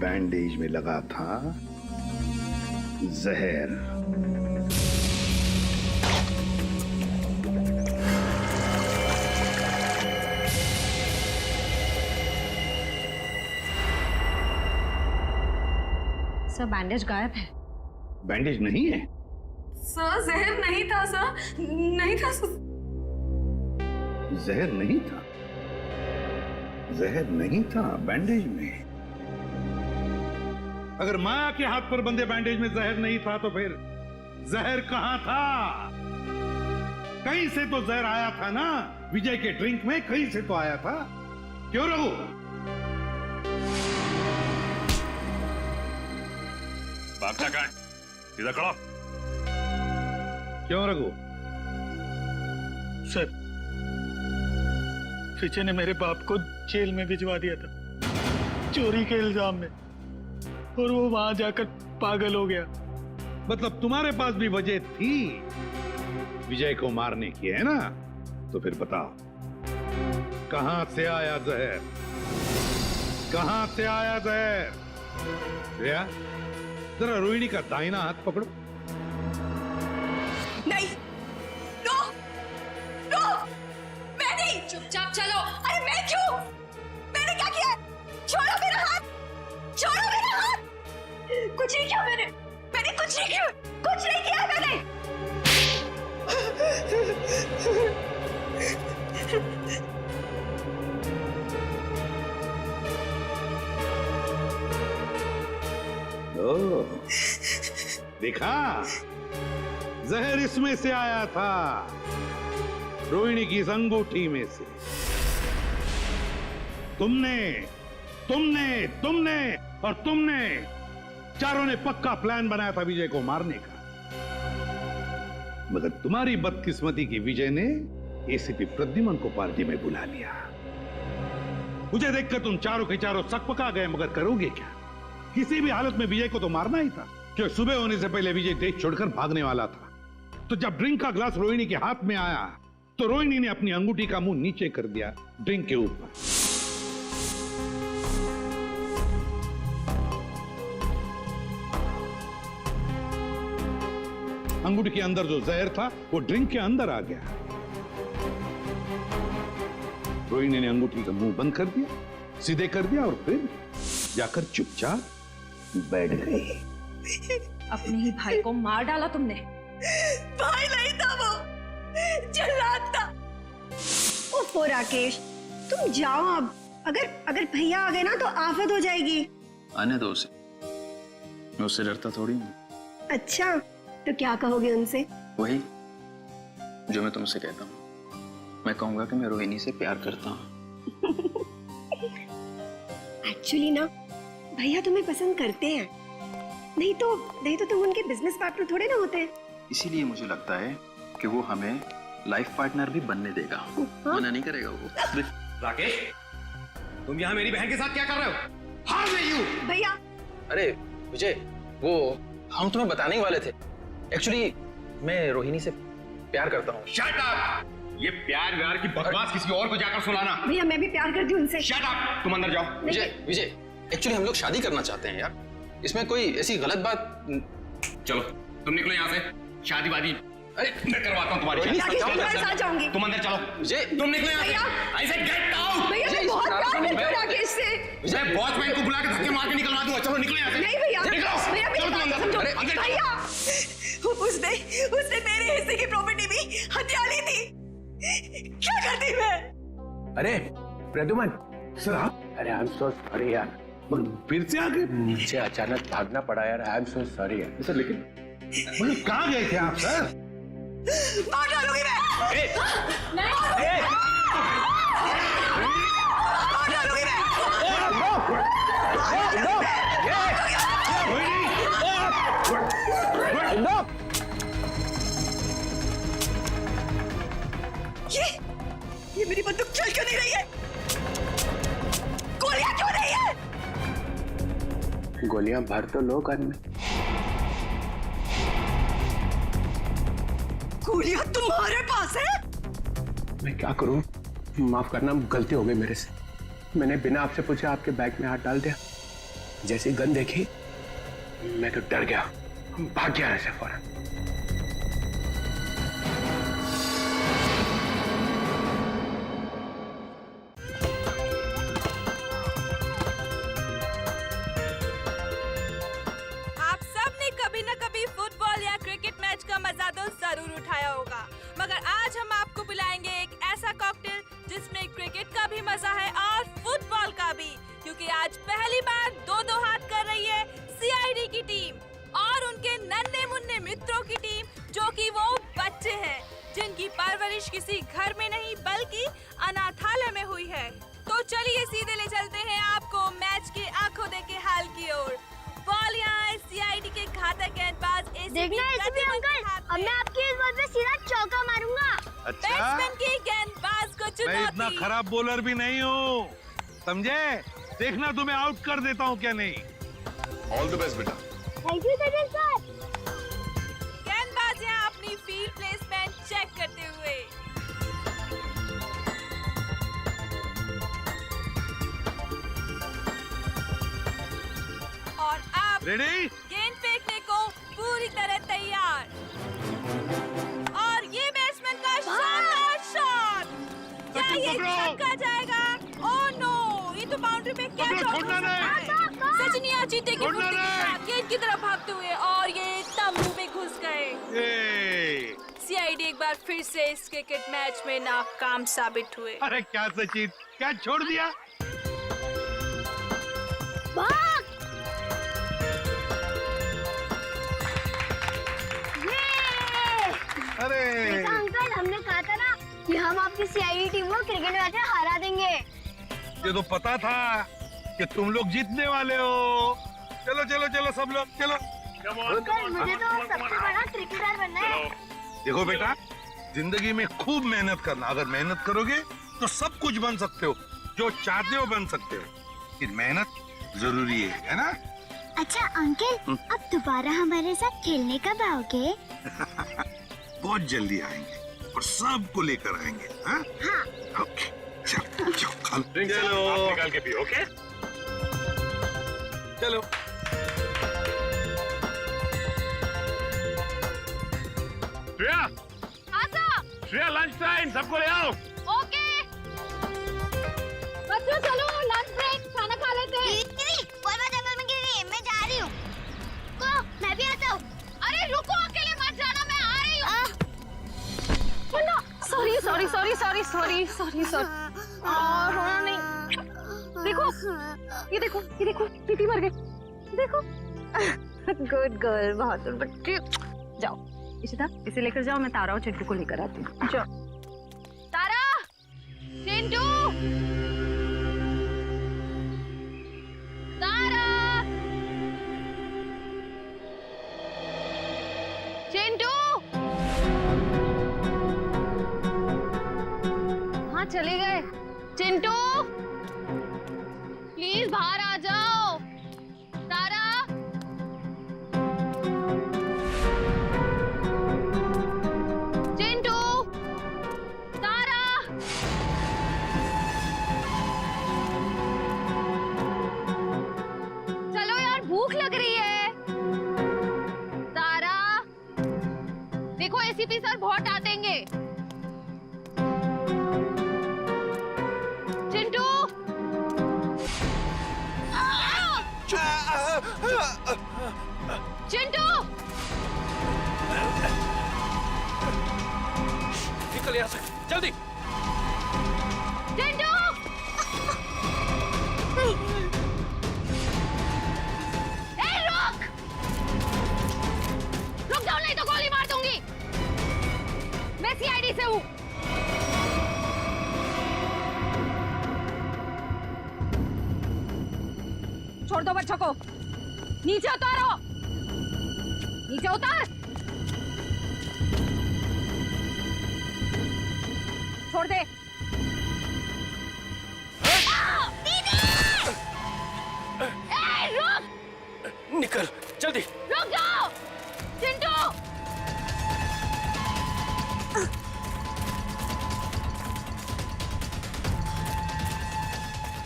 बैंडेज में लगा था जहर। सर बैंडेज गायब है। बैंडेज नहीं है? सर जहर नहीं था सर, नहीं था सर। जहर नहीं था? जहर नहीं था बैंडेज में? अगर माया के हाथ पर बंधे बैंडेज में जहर नहीं था तो फिर जहर कहां था? कहीं से तो जहर आया था ना, विजय के ड्रिंक में कहीं से तो आया था। क्यों रघु? भागता कहां? सीधा खड़ा। क्यों रघु? सर, विजय ने मेरे बाप को जेल में भिजवा दिया था चोरी के इल्जाम में, और वो वहां जाकर पागल हो गया। मतलब तुम्हारे पास भी वजह थी विजय को मारने की, है ना? तो फिर बताओ, कहां से आया जहर? कहां से आया जहर? श्रेया, जरा रोहिणी का दाहिना हाथ पकड़ो। नहीं, नो, नो, मैं नहीं। चुपचाप चलो। अरे मैं क्यों? मैंने क्या किया? छोड़ो मेरा हाथ, छोड़ो मेरा हाथ। कुछ नहीं किया मैंने कुछ नहीं किया, कुछ नहीं किया मैंने। ओह, देखा, जहर इसमें से आया था, रोहिणी की इस अंगूठी में से। तुमने और तुमने चारों ने पक्का प्लान बनाया था विजय को मारने का, मगर तुम्हारी बदकिस्मती की विजय ने एसीपी प्रद्युमन को पार्टी में बुला लिया। मुझे देखकर तुम चारों के चारों सकपका गए, मगर करोगे क्या? किसी भी हालत में विजय को तो मारना ही था, क्योंकि सुबह होने से पहले विजय देश छोड़कर भागने वाला था। तो जब ड्रिंक का ग्लास रोहिणी के हाथ में आया तो रोहिणी ने अपनी अंगूठी का मुंह नीचे कर दिया ड्रिंक के ऊपर। अंगूठी के अंदर जो जहर था वो ड्रिंक के अंदर आ गया। रोहिणी ने अंगूठी का मुंह बंद कर दिया, सीधे कर दिया, और फिर जाकर चुपचाप बैठ गई। अपने ही भाई को मार डाला तुमने। भाई नहीं था वो, जल्लाद था। ओफो राकेश, तुम जाओ अब। अगर भैया आ गए ना तो आफत हो जाएगी। आने दो उसे, मैं उससे डरता थोड़ी हूँ। अच्छा, तो क्या कहोगे उनसे? वही जो मैं तुमसे कहता हूँ। मैं कहूंगा कि मैं रोहिणी से प्यार करता हूँ। एक्चुअली ना, भैया तुम्हें पसंद करते हैं, नहीं तो तुम उनके बिजनेस पार्टनर थोड़े ना होते हैं। इसीलिए मुझे लगता है कि वो हमें लाइफ पार्टनर भी बनने देगा। मना नहीं करेगा वो। राकेश, तुम यहाँ मेरी बहन के साथ क्या कर रहे हो? How are you? भैया। अरे विजय, वो हम तुम्हें बताने ही वाले थे। एक्चुअली मैं रोहिणी से प्यार करता हूँ। Shut up! ये प्यार व्यार की बकवास किसी और को जाकर सुनाना। भैया मैं भी प्यार करती हूँ उनसे। Shut up! तुम अंदर जाओ। विजय, एक्चुअली हम लोग शादी करना चाहते हैं यार। इसमें कोई ऐसी गलत बात। चलो तुम निकलो यहाँ से। शादी वादी अरे मैं करवाता हूँ तुम्हारी शादी। तुम्हारे साथ जाऊंगी। तुम अंदर चलो। विजय, तुम निकलो यहाँ से। I said get out! भैया मैं बहुत प्यार करती हूँ राकेश से। मैं वॉचमैन को बुला के धक्के मार के निकलवा दूंगा। चलो निकलो यहाँ से। नहीं भैया, निकलो। भैया चलो तुम अंदर। अरे अंदर जाओ। भैया, उसने मेरे हिस्से की प्रॉपर्टी भी हथिया ली थी। क्या करती मैं? अरे प्रद्युमन, सर आप? अरे आई एम सो सॉरी यार, फिर से आ गए? मुझे अचानक भागना पड़ा यार। आई एम सो सॉरी यार। सर लेकिन कहाँ गए थे आप सर? मार डालूंगी मैं। मार डालूंगी मैं। ये मेरी बंदूक चल क्यों नहीं रही है? गोलियां क्यों नहीं है? गोलियां भर तो लो गन में। गोलियां तुम्हारे पास है? मैं क्या करूं? माफ करना, गलती हो गई मेरे से। मैंने बिना आपसे पूछे आपके बैग में हाथ डाल दिया। जैसे गन देखी मैं तो डर गया, भाग गया ऐसे फौरन। आप सब ने कभी न कभी फुटबॉल या क्रिकेट मैच का मजा तो जरूर उठाया होगा, मगर आज हम आपको पिलाएंगे एक ऐसा कॉकटेल जिसमें क्रिकेट का भी मजा है और फुटबॉल का भी, क्योंकि आज पहली बार दो हाथ कर रही है सीआईडी की टीम और उनके नन्हे मुन्ने मित्रों की टीम, जो कि वो बच्चे हैं जिनकी परवरिश किसी घर में नहीं बल्कि अनाथालय में हुई है। तो चलिए सीधे ले चलते हैं आपको मैच के आंखों देखे हाल की ओर। बॉल यहाँ है सीआईडी के घातक गेंदबाज देखना एसीपी अंकल, अब मैं आपकी इस बॉल पे सीधा चौका मारूंगा। अच्छा बैट्समैन की गेंदबाज को मैं चुनौती। इतना खराब बॉलर भी नहीं हूँ, समझे? देखना तुम्हें आउट कर देता हूँ क्या नहीं। ऑल द बेस्ट बेटा। Thank you Sachin sir. गेंदबाज यहाँ अपनी फील्ड प्लेसमेंट चेक करते हुए। और अब रेडी? गेंद फेंकने को पूरी तरह तैयार। और ये बैट्समैन का शानदार शॉट। क्या सचिन ये पकड़ो। छक्का जाएगा? ओह नो, ये तो बाउंड्री पे कैच पकड़ो, आउट हो छोड़ना सकता है। सचिन यहाँ चीते की छोड़ना फुर्ती के नहीं। साथ गेंद की तरफ भागते हुए और ये तंबू में घुस गए। ए, सीआईडी एक बार फिर से इस क्रिकेट मैच में नाकाम साबित हुए। अरे क्या सचिन, क्या छोड़ दिया? भाग! ये! अरे देखा अंकल, हमने कहा था ना कि हम आपकी सीआईडी टीम को क्रिकेट मैच में हरा देंगे। ये तो पता था कि तुम लोग जीतने वाले हो। चलो चलो चलो सब लोग चलो। अंकल, मुझे तो सबसे बड़ा क्रिकेटर बनना है। देखो बेटा, जिंदगी में खूब मेहनत करना। अगर मेहनत करोगे तो सब कुछ बन सकते हो, जो चाहते हो बन सकते हो। लेकिन मेहनत जरूरी है ना? अच्छा अंकल, अब दोबारा हमारे साथ खेलने कब आओगे? बहुत जल्दी आएंगे और सबको लेकर आएंगे। हाँ? हाँ। ओके, चलो चलो खा लो। आप निकाल के पियो, ओके? चलो श्रेया, हाँ सर। श्रेया लंच टाइम, सबको ले आओ। ओके। बच्चों चलो लंच ब्रेक, खाना खा लेते हैं। जंगल में गिर गई, मैं जा रही हूँ। को, मैं भी आता हूँ। अरे रुको, अकेले मत जाना, मैं आ रही हूँ। Sorry sorry sorry sorry sorry sorry sorry. रोना नहीं। देखो, ये देखो, ये देखो, टीटी मर गई। देखो। गुड गर्ल, बहादुर बच्ची। जाओ इशिता, इसे लेकर जाओ, मैं तारा और चिंटू को लेकर आती हूँ। जाओ। तारा, चिंटू, तारा, चिंटू। हाँ चले गए। चिंटू, प्लीज बाहर आ जाओ। तारा, चिंटू, तारा। चलो यार, भूख लग रही है। तारा, देखो एसीपी सर बहुत डांटेंगे। चिंटू, चिंटू, निकल यहाँ से जल्दी। चिंटू। ए, रुक जाओ, नहीं तो गोली मार दूंगी। मैं सीआईडी से हूँ। छोड़ दो बच्चों को, नीचे उतारो, नीचे उतार। छोड़ दे। रुक, निकल जल्दी। रुक जाओ, चिंटू।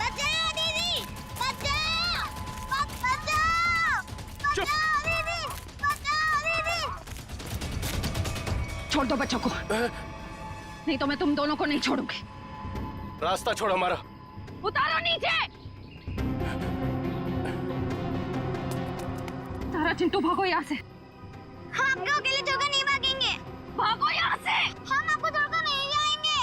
बचाओ दीदी, बचाओ, चुप। दीदी, बचाओ दीदी। छोड़ दो बच्चों को, नहीं तो मैं तुम दोनों को नहीं छोड़ूंगी। रास्ता छोड़ हमारा। उतारो नीचे। तारा चिंटू भागो यहाँ से। हम आपको अकेले छोड़कर नहीं भागेंगे। भागो यहाँ से। हम आपको छोड़कर नहीं जाएंगे।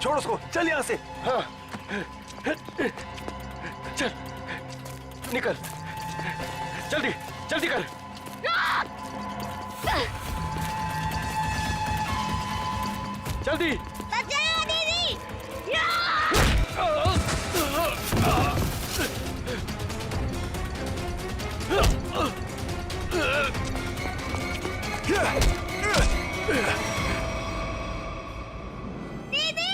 छोड़ उसको, चल यहाँ से। हाँ चल निकल, जल्दी जल्दी कर। जल्दी दीदी।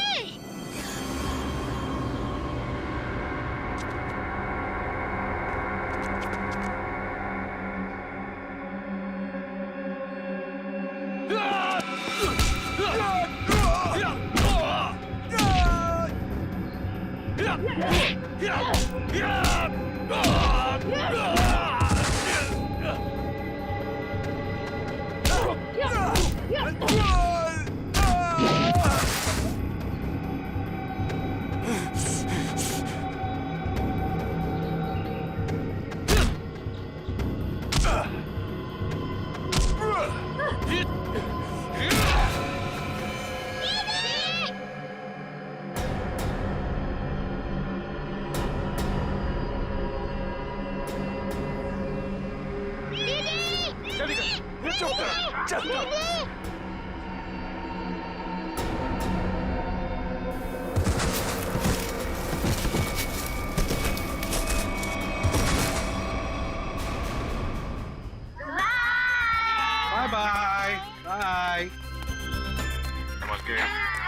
Bye bye bye.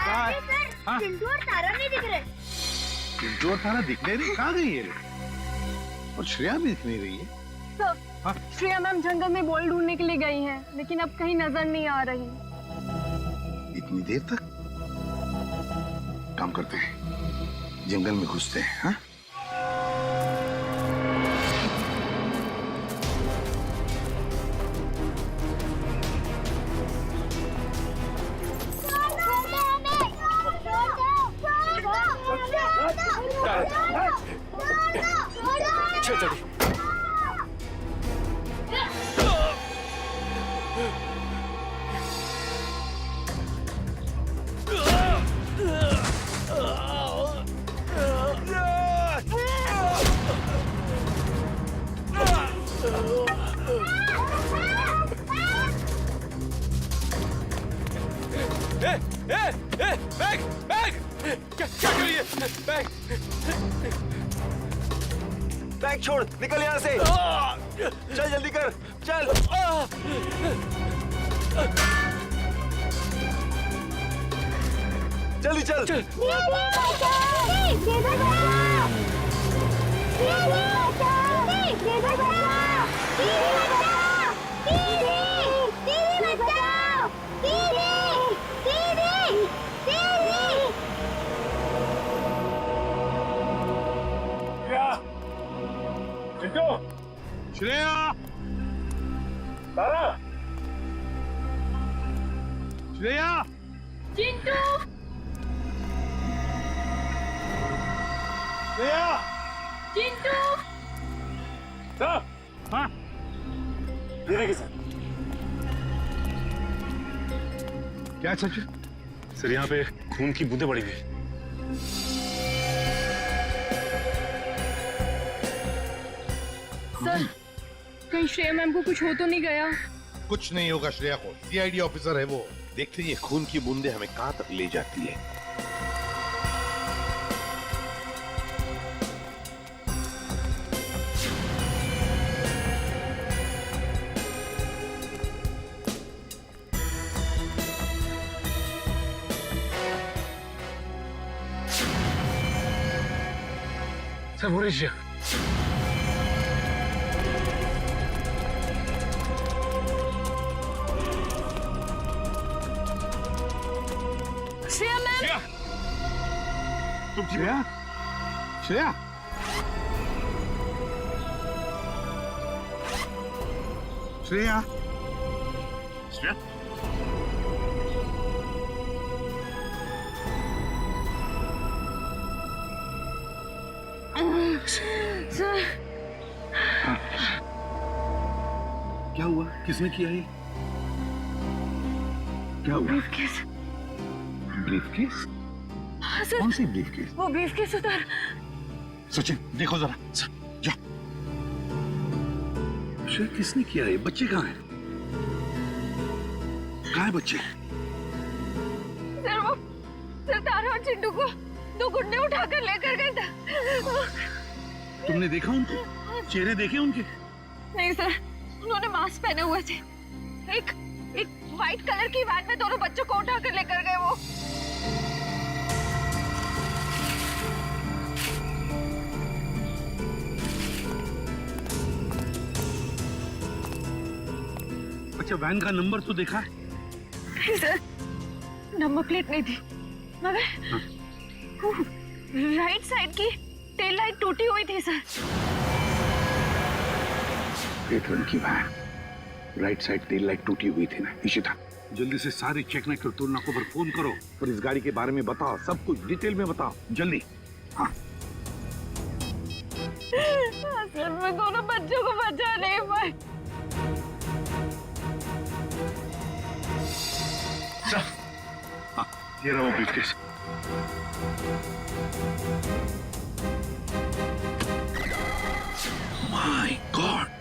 बाय। हाँ? चिंटू और तारा नहीं दिख रहे। चिंटू और तारा दिख नहीं रही, कहाँ गई है? और श्रेया भी दिख नहीं रही है। हाँ? श्रेया मैम जंगल में बॉल ढूंढने के लिए गई हैं, लेकिन अब कहीं नजर नहीं आ रही। इतनी देर तक? काम करते हैं, जंगल में घुसते हैं। हाँ? चल जल्दी। बैग बैग क्या करिए? बैग बैग छोड़, निकल यहाँ से। चल जल्दी कर, चल। जल्दी चल, चल। श्रेया, तारा, श्रेया, चिंटू, श्रेया, चिंटू। हाँ? दीदी के साथ। क्या सच? सर यहाँ पे खून की बूंदें पड़ी हुई। सर, कहीं श्रेया मैम को कुछ हो तो नहीं गया? कुछ नहीं होगा श्रेया को, सीआईडी ऑफिसर है वो। देखते ये खून की बूंदें हमें कहां तक ले जाती है। सर वो रही श्रेया मैम। श्रेया, श्रेया, श्रेया, श्रेया, सर, क्या हुआ? किसने किया ये? क्या हुआ? ब्रीफकेस। ब्रीफकेस? हाँ सर। कौन सी ब्रीफकेस? वो ब्रीफकेस उधर। सचिन देखो जरा, जा। शेर किसने किया है? बच्चे कहाँ हैं? कहाँ है बच्चे? सर वो सर तारा और चिंटू को 2 गुंडे उठाकर लेकर गए थे। तुमने देखा उनको? चेहरे देखे उनके? नहीं सर, उन्होंने मास्क पहने हुए थे। एक व्हाइट कलर की वैन में दोनों बच्चों को उठाकर लेकर गए वो। अच्छा वैन का नंबर तो देखा है? सर नंबर प्लेट नहीं थी, मगर राइट साइड की टेल लाइट टूटी हुई थी सर। रेड रंग की van, right side tail light टूटी हुई थी ना। इशिता जल्दी से सारी चेक नाइट टोल नाकों पर फोन करो और इस गाड़ी के बारे में बताओ, सब कुछ डिटेल में बताओ जल्दी। हाँ सर मैं दोनों बच्चों को बचा नहीं पाई। हाँ ये रहा वो briefcase. My God,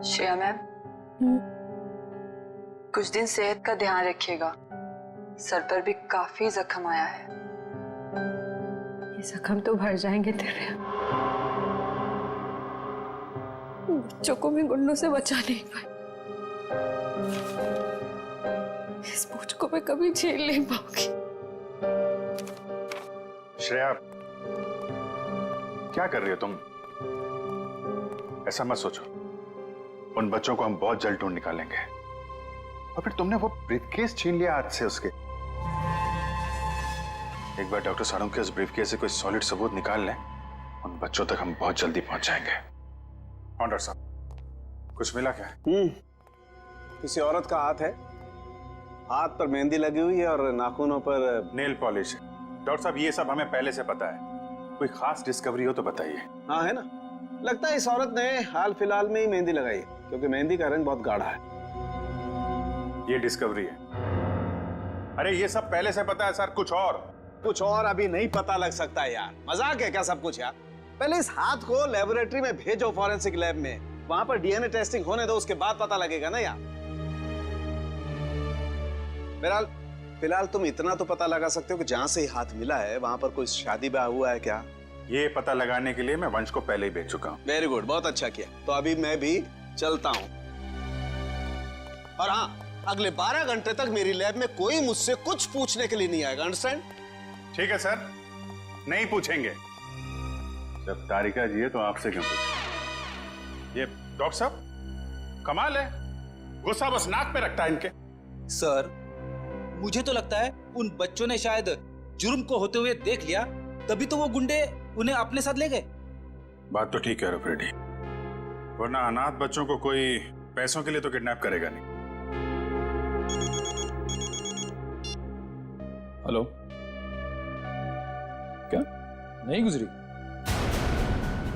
Shreya ma'am, कुछ दिन सेहत का ध्यान रखिएगा। सर पर भी काफी जख्म आया है। ये जख्म तो भर जाएंगे तेरे। बच्चों को भी गुंडों से बचा नहीं पाए। इस बोझ को मैं कभी झेल नहीं पाऊंगी। श्रेया क्या कर रही हो तुम? ऐसा मत सोचो, उन बच्चों को हम बहुत जल्द ढूंढ निकालेंगे। और फिर तुमने वो ब्रीफकेस छीन लिया हाथ से उसके। एक बार डॉक्टर साड़ू के उस ब्रीफकेस से कोई सॉलिड सबूत निकाल लें, उन बच्चों तक हम बहुत जल्दी पहुंच जाएंगे। डॉक्टर साहब कुछ मिला क्या? किसी औरत का हाथ है, हाथ पर मेहंदी लगी हुई है और नाखूनों पर नेल पॉलिश है। डॉक्टर साहब ये सब हमें पहले से पता है, कोई खास डिस्कवरी हो तो बताइए। हाँ है ना, लगता है इस औरत ने हाल फिलहाल में ही मेहंदी लगाई है, क्योंकि मेहंदी का रंग बहुत गाढ़ा है। ये डिस्कवरी है? अरे ये सब पहले से पता है सर। कुछ और अभी नहीं पता लग सकता है यार। मजाक है क्या सब कुछ यार? पहले इस हाथ को लेबोरेटरी में भेजो, फॉरेंसिक लैब में, वहां पर डीएनए टेस्टिंग होने दो, उसके बाद पता लगेगा ना यार। फिलहाल तुम इतना तो पता लगा सकते हो कि जहां से हाथ मिला है वहां पर कोई शादी ब्याह हुआ है क्या? ये पता लगाने के लिए मैं वंश को पहले ही भेज चुका हूँ। वेरी गुड, बहुत अच्छा किया। तो अभी मैं भी चलता हूँ। और हाँ, अगले 12 घंटे तक मेरी लैब में कोई मुझसे कुछ पूछने के लिए नहीं आएगा। अंडरस्टैंड? ठीक है सर, नहीं पूछेंगे। जब तारिका जी है तो आपसे क्यों पूछें? ये डॉक्टर साहब कमाल है, गुस्सा बस नाक पे रखता है इनके। सर मुझे तो लगता है उन बच्चों ने शायद जुर्म को होते हुए देख लिया, तभी तो वो गुंडे उन्हें अपने साथ ले गए। बात तो ठीक है रेड्डी, वरना अनाथ बच्चों को कोई पैसों के लिए तो किडनैप करेगा नहीं। हेलो, क्या नहीं गुजरी?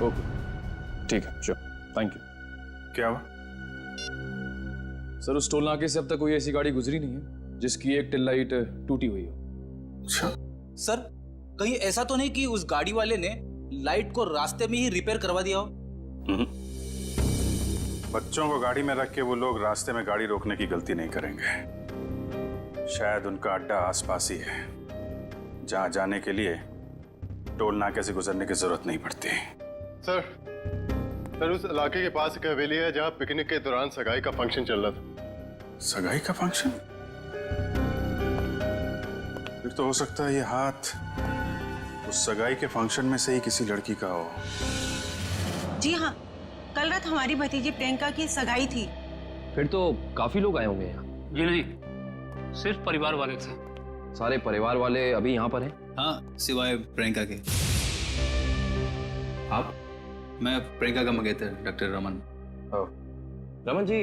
ओके ठीक है, श्योर, थैंक यू। क्या हुआ? सर उस टोल नाके से अब तक कोई ऐसी गाड़ी गुजरी नहीं है जिसकी एक टेल लाइट टूटी हुई हो। अच्छा सर, कहीं ऐसा तो नहीं कि उस गाड़ी वाले ने लाइट को रास्ते में ही रिपेयर करवा दिया हो? बच्चों को गाड़ी में रख के वो लोग रास्ते में गाड़ी रोकने की गलती नहीं करेंगे। शायद उनका अड्डा आसपास ही है, जहां जाने के लिए टोल नाके से गुजरने की जरूरत नहीं पड़ती। सर उस इलाके के पास एक हवेली है जहां पिकनिक के दौरान सगाई का फंक्शन चल रहा था। सगाई का फंक्शन? फिर तो हो सकता है ये हाथ उस सगाई के फंक्शन में से ही किसी लड़की का हो। जी हाँ, कल रात हमारी भतीजी प्रियंका की सगाई थी। फिर तो काफी लोग आए होंगे यहाँ। जी नहीं, सिर्फ परिवार वाले थे। सारे परिवार वाले अभी यहाँ पर हैं? हाँ, सिवाय प्रियंका के। आप? मैं प्रियंका का मंगेतर डॉक्टर रमन। रमन जी,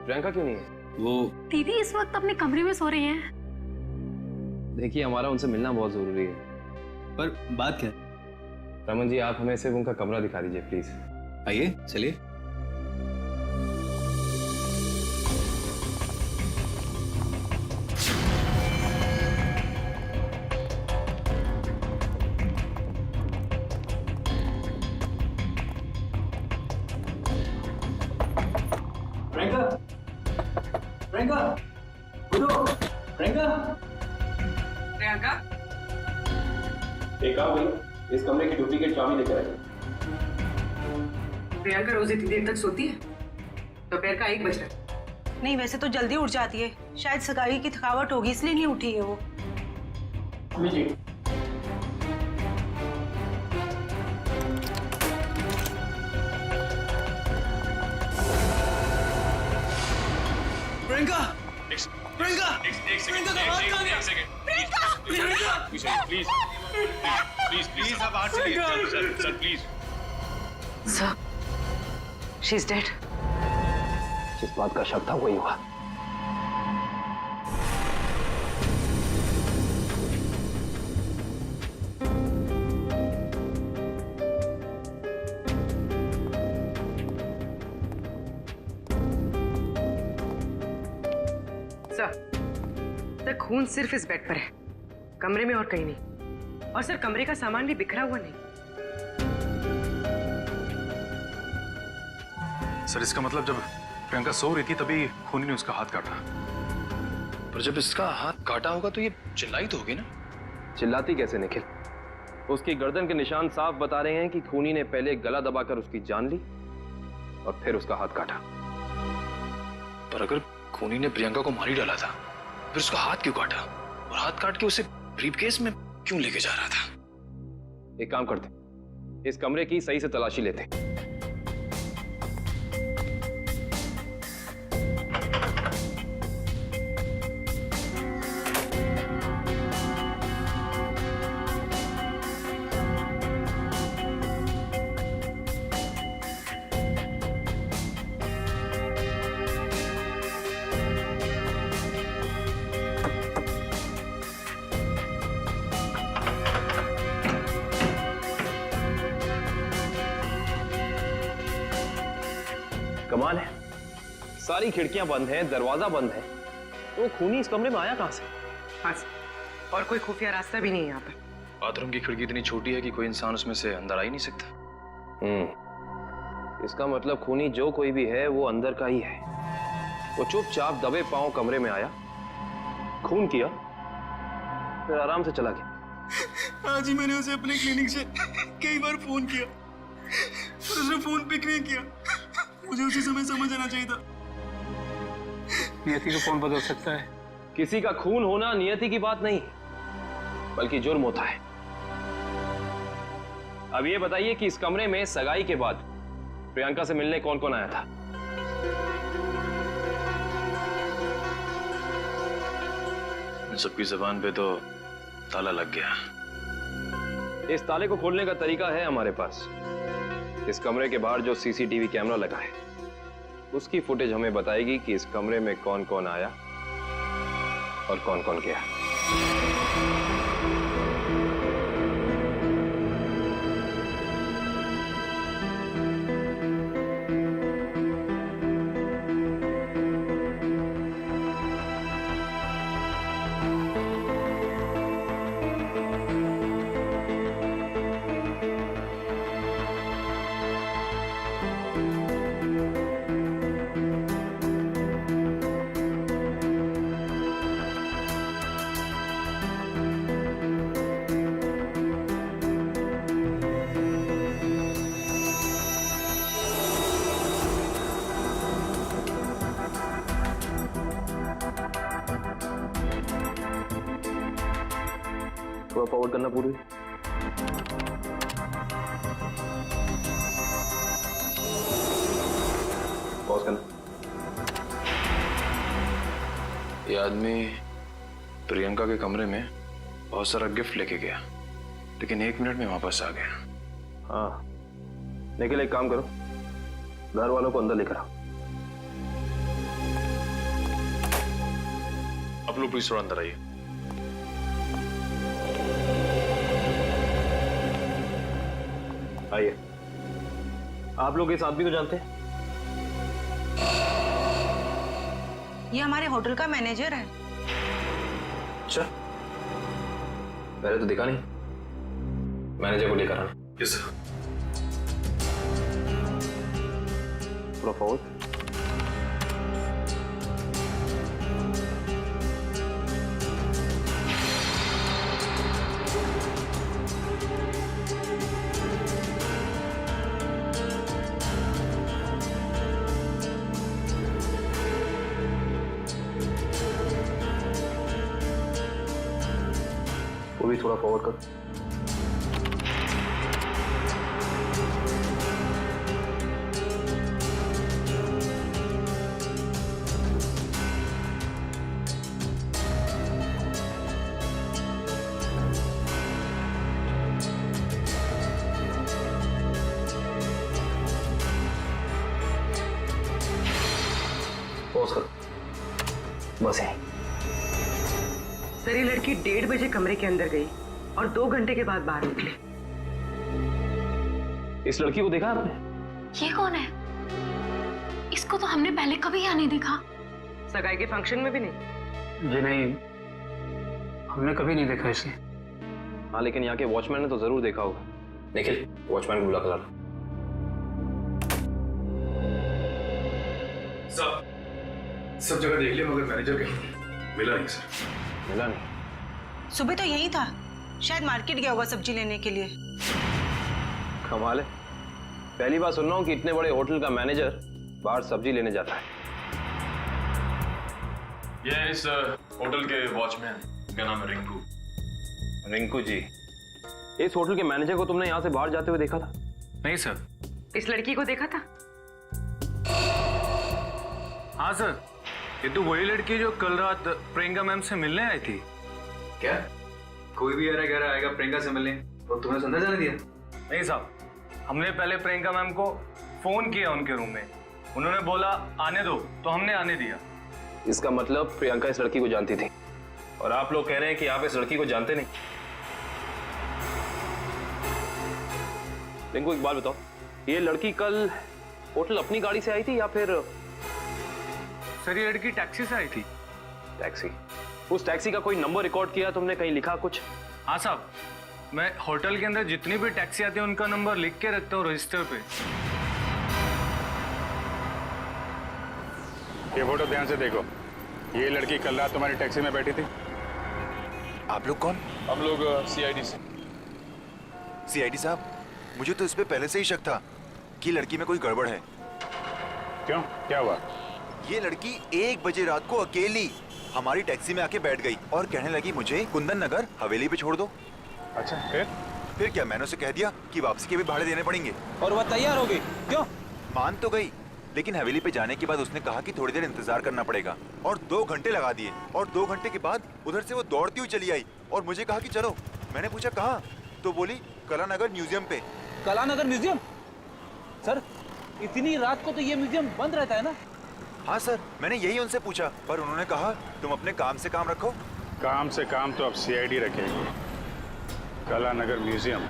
प्रियंका क्यों नहीं है? वो दीदी इस वक्त अपने कमरे में सो रही हैं। देखिए, हमारा उनसे मिलना बहुत जरूरी है। पर बात क्या? रमन जी, आप हमें सिर्फ उनका कमरा दिखा दीजिए प्लीज। आइए, चलिए। प्रियंका, प्रियंका, उठो, प्रियंका। प्रियंका, एक काम करिए, इस कमरे की डुप्लीकेट चाबी लेकर आइए। प्रियंका रोज इतनी देर तक सोती है? दोपहर का 1 बज रहा है। नहीं, वैसे तो जल्दी उठ जाती है। शायद सगाई की थकावट होगी इसलिए नहीं उठी है वो। लीजिए। प्रियंका, प्रियंका, प्रियंका का हाथ कहाँ गया? प्रियंका, प्लीज, प्लीज आप बाहर चलिए, sir please. Sir, she is dead. जिस बात का शक था वही हुआ। सर, खून सिर्फ इस बेड पर है, कमरे में और कहीं नहीं। और सर, कमरे का सामान भी बिखरा हुआ नहीं। सर, इसका मतलब जब प्रियंका सो रही थी तभी खूनी ने उसका हाथ काटा। पर जब इसका हाथ काटा होगा तो ये चिल्लाई तो होगी ना? चिल्लाती कैसे निखिल? उसकी गर्दन के निशान साफ बता रहे हैं कि खूनी ने पहले गला दबाकर उसकी जान ली और फिर उसका हाथ काटा। पर अगर खूनी ने प्रियंका को मार ही डाला था, फिर उसका हाथ क्यों काटा? और हाथ काट के उसे ब्रीफकेस में क्यों लेके जा रहा था? एक काम करते, इस कमरे की सही से तलाशी लेते। कमाल है, सारी खिड़कियां बंद हैं, दरवाजा बंद है, तो खूनी इस कमरे में आया कहां से? हाँ, और कोई खुफिया रास्ता भी नहीं है यहाँ पर। बाथरूम की खिड़की इतनी छोटी है कि कोई इंसान उसमें से अंदर आ ही नहीं सकता। इसका मतलब खूनी जो कोई भी है वो अंदर का ही है। वो चुपचाप दबे पांव कमरे में आया, खून किया, फिर आराम से चला गया। आज ही मैंने उसे अपने क्लिनिक से कई बार फोन किया और उसने फोन पिक नहीं किया। मुझे उसी समय समझ आना चाहिए था। नियति को कौन बदल सकता है? किसी का खून होना नियति की बात नहीं, बल्कि जुर्म होता है। अब ये बताइए कि इस कमरे में सगाई के बाद प्रियंका से मिलने कौन कौन आया था? सबकी जबान पे तो ताला लग गया। इस ताले को खोलने का तरीका है हमारे पास। इस कमरे के बाहर जो सीसीटीवी कैमरा लगा है, उसकी फुटेज हमें बताएगी कि इस कमरे में कौन कौन आया और कौन कौन गया। थोड़ा फॉरवर्ड करना पूरी। पॉज करना। ये आदमी प्रियंका के कमरे में बहुत सारा गिफ्ट लेके गया, लेकिन 1 मिनट में वापस आ गया। हाँ, निखिल एक काम करो, घर वालों को अंदर लेकर आओ। आप लोग प्लीज थोड़ा अंदर आइए। आइए। आप लोग इस आदमी को जानते हैं? ये हमारे होटल का मैनेजर है। अच्छा, पहले तो दिखा नहीं। मैनेजर को लेकर आना। Yes sir. थोड़ा फॉरवर्ड। वो भी थोड़ा फॉरवर्ड कर। पॉज कर। बस है। सर ये लड़की 1:30 बजे कमरे के अंदर गई और 2 घंटे के बाद बाहर निकली। इस लड़की को देखा आपने? ये कौन है? इसको तो हमने पहले कभी यहाँ नहीं देखा। सगाई के फंक्शन में भी नहीं? जी नहीं, हमने कभी नहीं देखा इसे। हाँ, लेकिन यहाँ के वॉचमैन ने तो जरूर देखा होगा। निखिल, वॉचमैन को बुला कर ला। सब जगह देख लिया मगर मैनेजर कहीं मिला नहीं सर। मिला नहीं? सुबह तो यही था, शायद मार्केट गया होगा सब्जी लेने के लिए। कमाल है, पहली बार सुन रहा हूँ कि इतने बड़े होटल का मैनेजर बाहर सब्जी लेने जाता है। ये इस होटल के वॉचमैन का नाम है रिंकू। रिंकू जी, इस होटल के मैनेजर को तुमने यहाँ से बाहर जाते हुए देखा था? नहीं सर। इस लड़की को देखा था? हाँ सर, ये तो वही लड़की जो कल रात प्रियंका मैम से मिलने आई थी। क्या कोई भी यार घर आएगा प्रियंका से मिलने और तुमने अंदर जाने दिया? नहीं साहब, हमने पहले प्रियंका मैम को फोन किया उनके रूम में, उन्होंने बोला आने दो, तो हमने आने दिया। इसका मतलब प्रियंका इस लड़की को जानती थी, और आप लोग कह रहे हैं कि आप इस लड़की को जानते नहीं। रिंकू एक बात बताओ, ये लड़की कल होटल अपनी गाड़ी से आई थी या फिर? सर ये लड़की टैक्सी से आई थी। टैक्सी? उस टैक्सी का कोई नंबर रिकॉर्ड किया तुमने, कहीं लिखा कुछ? हाँ साहब, मैं होटल के अंदर जितनी भी टैक्सी आती है उनका नंबर लिख के रखता हूँ रजिस्टर पे। ये फोटो ध्यान से देखो, ये लड़की कल रात तुम्हारी टैक्सी में बैठी थी। आप लोग कौन? हम लोग सीआईडी से। सीआईडी साहब, मुझे तो इस पे पहले से ही शक था कि लड़की में कोई गड़बड़ है। क्यों, क्या हुआ? ये लड़की 1 बजे रात को अकेली हमारी टैक्सी में आके बैठ गई और कहने लगी मुझे कुंदन नगर हवेली पे छोड़ दो। अच्छा, फिर क्या मैंने उसे कह दिया कि वापसी के भी भाड़े देने पड़ेंगे। और वह तैयार हो गई? क्यों? मान तो गई, लेकिन हवेली पे जाने के बाद उसने कहा कि थोड़ी देर इंतजार करना पड़ेगा और 2 घंटे लगा दिए। और 2 घंटे के बाद उधर से वो दौड़ती हुई चली आई और मुझे कहा कि चलो। मैंने पूछा कहाँ, तो बोली कलानगर म्यूजियम पे। कलानगर म्यूजियम? सर इतनी रात को तो ये म्यूजियम बंद रहता है ना? हाँ सर, मैंने यही उनसे पूछा, पर उन्होंने कहा तुम अपने काम से काम रखो। काम से काम तो अब सीआईडी रखेगी। कलानगर म्यूजियम?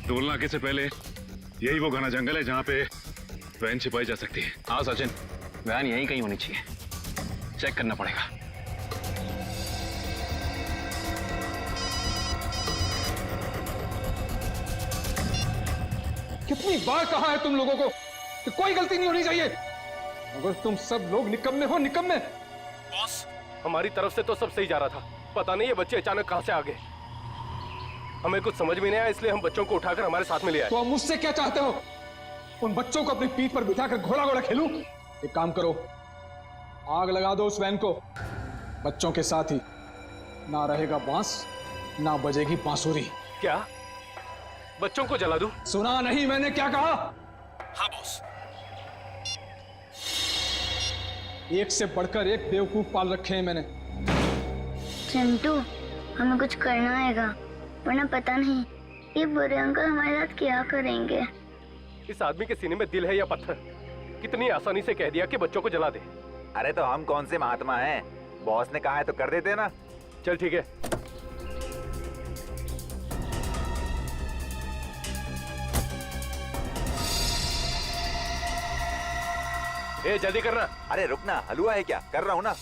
टोल नाके से पहले यही वो घना जंगल है जहाँ पे वैन छिपाई जा सकती है। हाँ सचिन, वैन यहीं कहीं होनी चाहिए, चेक करना पड़ेगा। कितनी बार कहा है तुम लोगों को कि कोई गलती नहीं होनी चाहिए, मगर तुम सब लोग निकम्मे हो, निकम्मे। बॉस, हमारी तरफ से तो सब सही जा रहा था, पता नहीं ये बच्चे अचानक कहां से आ गए। हमें कुछ समझ में नहीं आया, इसलिए हम बच्चों को उठाकर हमारे साथ में ले आए। तो मुझसे क्या चाहते हो? उन बच्चों को अपनी पीठ पर बिठाकर घोड़ा घोड़ा खेलूं? एक काम करो, आग लगा दो उस वैन को। बच्चों के साथ ही ना रहेगा बांस, ना बजेगी बांसुरी। क्या बच्चों को जला दूं? सुना नहीं मैंने क्या कहा? हाँ बॉस। एक से बढ़कर एक बेवकूफ पाल रखे हैं मैंने। चिंटू, हमें कुछ करना आएगा, वरना पता नहीं ये बुरे अंकल हमारे साथ क्या करेंगे। इस आदमी के सीने में दिल है या पत्थर? कितनी आसानी से कह दिया कि बच्चों को जला दे। अरे तो हम कौन से महात्मा हैं? बॉस ने कहा है तो कर देते ना। चल ठीक है। ए जल्दी करना। अरे रुकना, हलवा है क्या? कर रहा हूँ ना।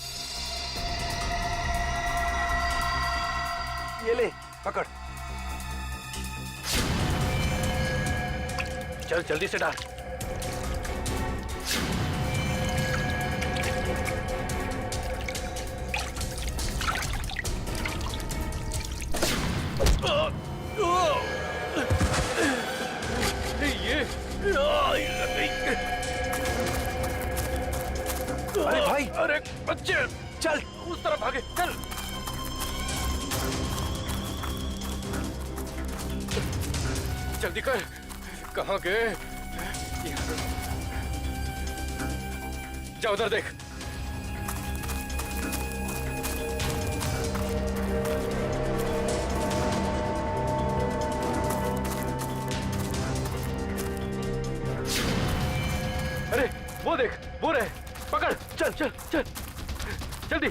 ये ले पकड़। चल जल्दी से डाल। अरे भाई, अरे बच्चे चल उस तरफ भागे, चल। जल्दी कर, कहाँ गए? जा उधर देख। अरे वो देख, वो रहे, पकड़। चल चल चल जल्दी।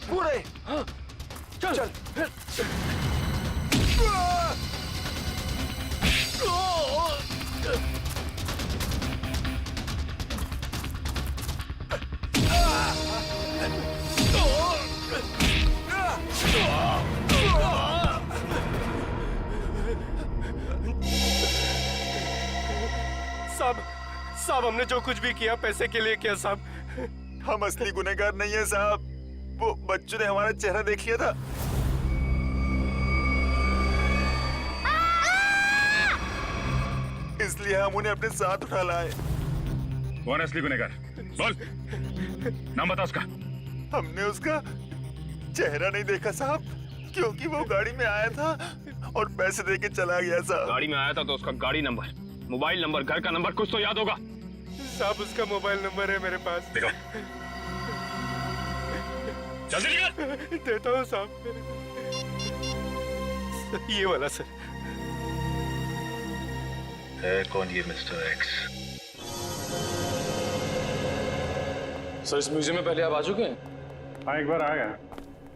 पूरे चल चल। साहब हमने जो कुछ भी किया पैसे के लिए किया साहब। हम असली गुनहगार नहीं है साहब। वो बच्चों ने हमारा चेहरा देख लिया था। इसलिए हम उन्हें अपने साथ उठा लाए। कौन है असली गुनहगार? बोल, नाम बता उसका। हमने उसका चेहरा नहीं देखा साहब, क्योंकि वो गाड़ी में आया था और पैसे देके चला गया साहब। गाड़ी में आया था तो उसका गाड़ी नंबर, मोबाइल नंबर, घर का नंबर कुछ तो याद होगा। साहब उसका मोबाइल नंबर है मेरे पास। देखो जल्दी निकल। देता हूँ साहब, ये वाला सर। है कौन ये मिस्टर एक्स? सर इस म्यूजियम में पहले आप आ चुके हैं? हाँ एक बार आया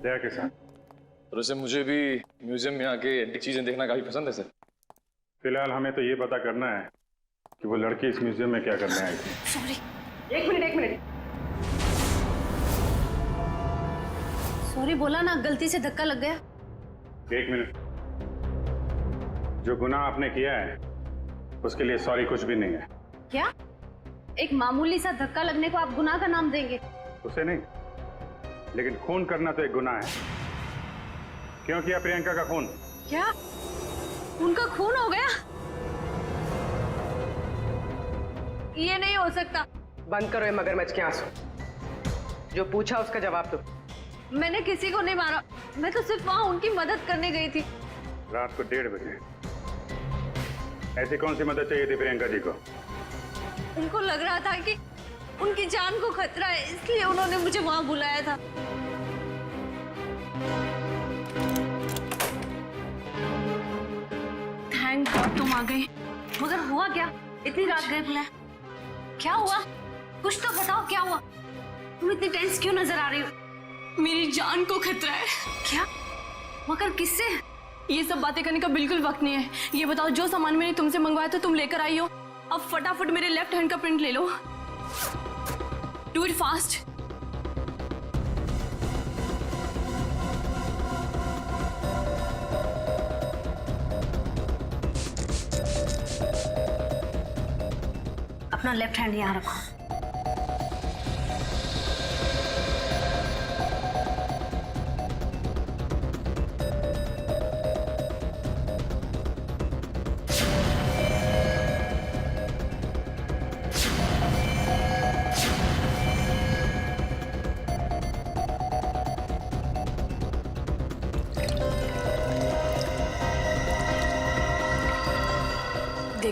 दया के साथ। और वैसे मुझे भी म्यूजियम में आके एंटीक चीजें देखना काफी पसंद है सर। फिलहाल हमें तो ये पता करना है कि वो लड़की इस म्यूजियम में क्या करने आई थी। सॉरी, एक मिनट। सॉरी बोला ना, गलती से धक्का लग गया। एक मिनट। जो गुनाह आपने किया है उसके लिए सॉरी कुछ भी नहीं है। क्या? एक मामूली सा धक्का लगने को आप गुनाह का नाम देंगे? उसे नहीं, लेकिन खून करना तो एक गुनाह है। क्यों किया प्रियंका का खून? क्या उनका खून हो गया? ये नहीं हो सकता। बंद करो ये मगरमच्छ के आंसू। जो पूछा उसका जवाब दो। मैंने किसी को नहीं मारा, मैं तो सिर्फ वहां उनकी मदद करने गई थी। रात को 1:30 बजे ऐसी कौन सी मदद चाहिए थी प्रियंका जी को? उनको लग रहा था कि उनकी जान को खतरा है, इसलिए उन्होंने मुझे वहां बुलाया था। थैंक गॉड तुम आ गए। मगर हुआ क्या? इतनी रात गए बुलाया, क्या हुआ? कुछ तो बताओ, क्या हुआ? तुम इतनी टेंस क्यों नजर आ रही हो? मेरी जान को खतरा है। क्या? मगर किससे? ये सब बातें करने का बिल्कुल वक्त नहीं है। ये बताओ जो सामान मैंने तुमसे मंगवाया था तुम लेकर आई हो, अब फटाफट मेरे लेफ्ट हैंड का प्रिंट ले लो। Do it fast. अपना लेफ्ट हैंड यहाँ रखो।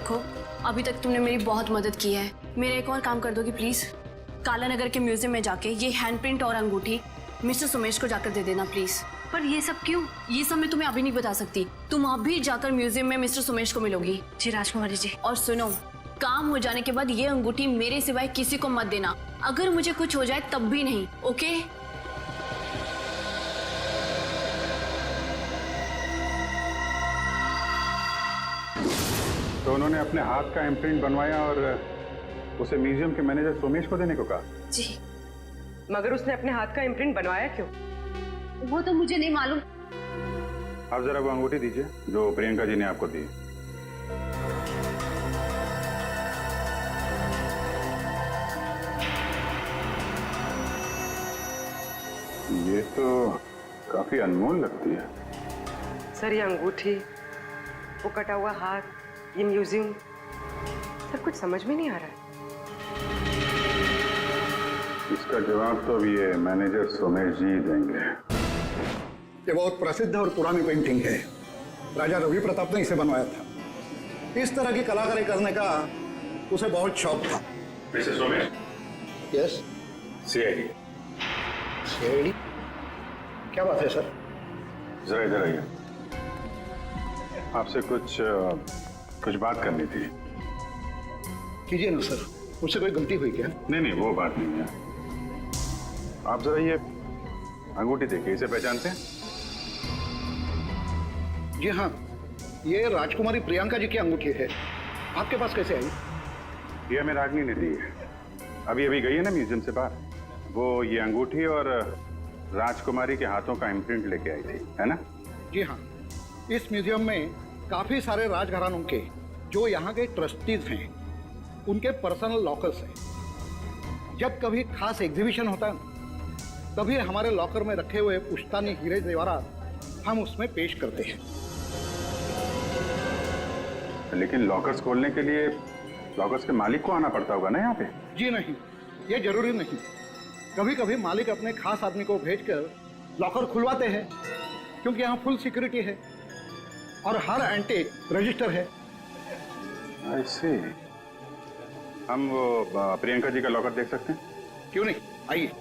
देखो, अभी तक तुमने मेरी बहुत मदद की है। मेरा एक और काम कर दोगी प्लीज? काला नगर के म्यूजियम में जाके ये हैंडप्रिंट और अंगूठी मिस्टर सुमेश को जाकर दे देना प्लीज। पर ये सब क्यों? ये सब मैं तुम्हें अभी नहीं बता सकती। तुम अभी जाकर म्यूजियम में मिस्टर सुमेश को मिलोगी। जी राजकुमारी जी। और सुनो, काम हो जाने के बाद ये अंगूठी मेरे सिवाय किसी को मत देना। अगर मुझे कुछ हो जाए तब भी नहीं, ओके? तो उन्होंने अपने हाथ का इम्प्रिंट बनवाया और उसे म्यूजियम के मैनेजर सोमेश को देने को कहा। जी। मगर उसने अपने हाथ का इम्प्रिंट बनवाया क्यों? वो तो मुझे नहीं मालूम। आप जरा वो अंगूठी दीजिए जो प्रियंका जी ने आपको दी। ये तो काफी अनमोल लगती है। सर ये अंगूठी, वो कटा हुआ हाथ, ये म्यूजियम, सर कुछ समझ में नहीं आ रहा है। इसका जवाब तो अभी ये मैनेजर सोमेश जी देंगे। ये बहुत प्रसिद्ध और पुरानी पेंटिंग है। राजा रवि प्रताप ने इसे बनवाया था। इस तरह की कलाकारी करने का उसे बहुत शौक था। Mister Somesh. Yes. CID. CID? क्या बात है सर? जरा इधर आइए, आपसे कुछ बात करनी थी। कीजिए ना सर, मुझसे कोई गलती हुई क्या? नहीं, वो बात नहीं है। आप जरा ये अंगूठी देखिए, इसे पहचानते हैं? जी हाँ, ये राजकुमारी प्रियंका जी की अंगूठी है। आपके पास कैसे आई? ये हमें रागनी ने दी है। अभी गई है ना म्यूजियम से बाहर, वो ये अंगूठी और राजकुमारी के हाथों का इम्प्रिंट लेके आई थी, है ना? जी हाँ, इस म्यूजियम में काफी सारे राजघरानों के जो यहाँ के ट्रस्टीज हैं उनके पर्सनल लॉकर्स हैं। जब कभी खास एग्जीबिशन होता है तभी हमारे लॉकर में रखे हुए पुश्तानी हीरे जेवरात हम उसमें पेश करते हैं। लेकिन लॉकर्स खोलने के लिए लॉकर्स के मालिक को आना पड़ता होगा ना यहाँ पे? जी नहीं, ये जरूरी नहीं। कभी कभी मालिक अपने खास आदमी को भेजकर लॉकर खुलवाते हैं, क्योंकि यहाँ फुल सिक्योरिटी है और हर एंटीक रजिस्टर है। I see। हम वो प्रियंका जी का लॉकर देख सकते हैं? क्यों नहीं, आइए।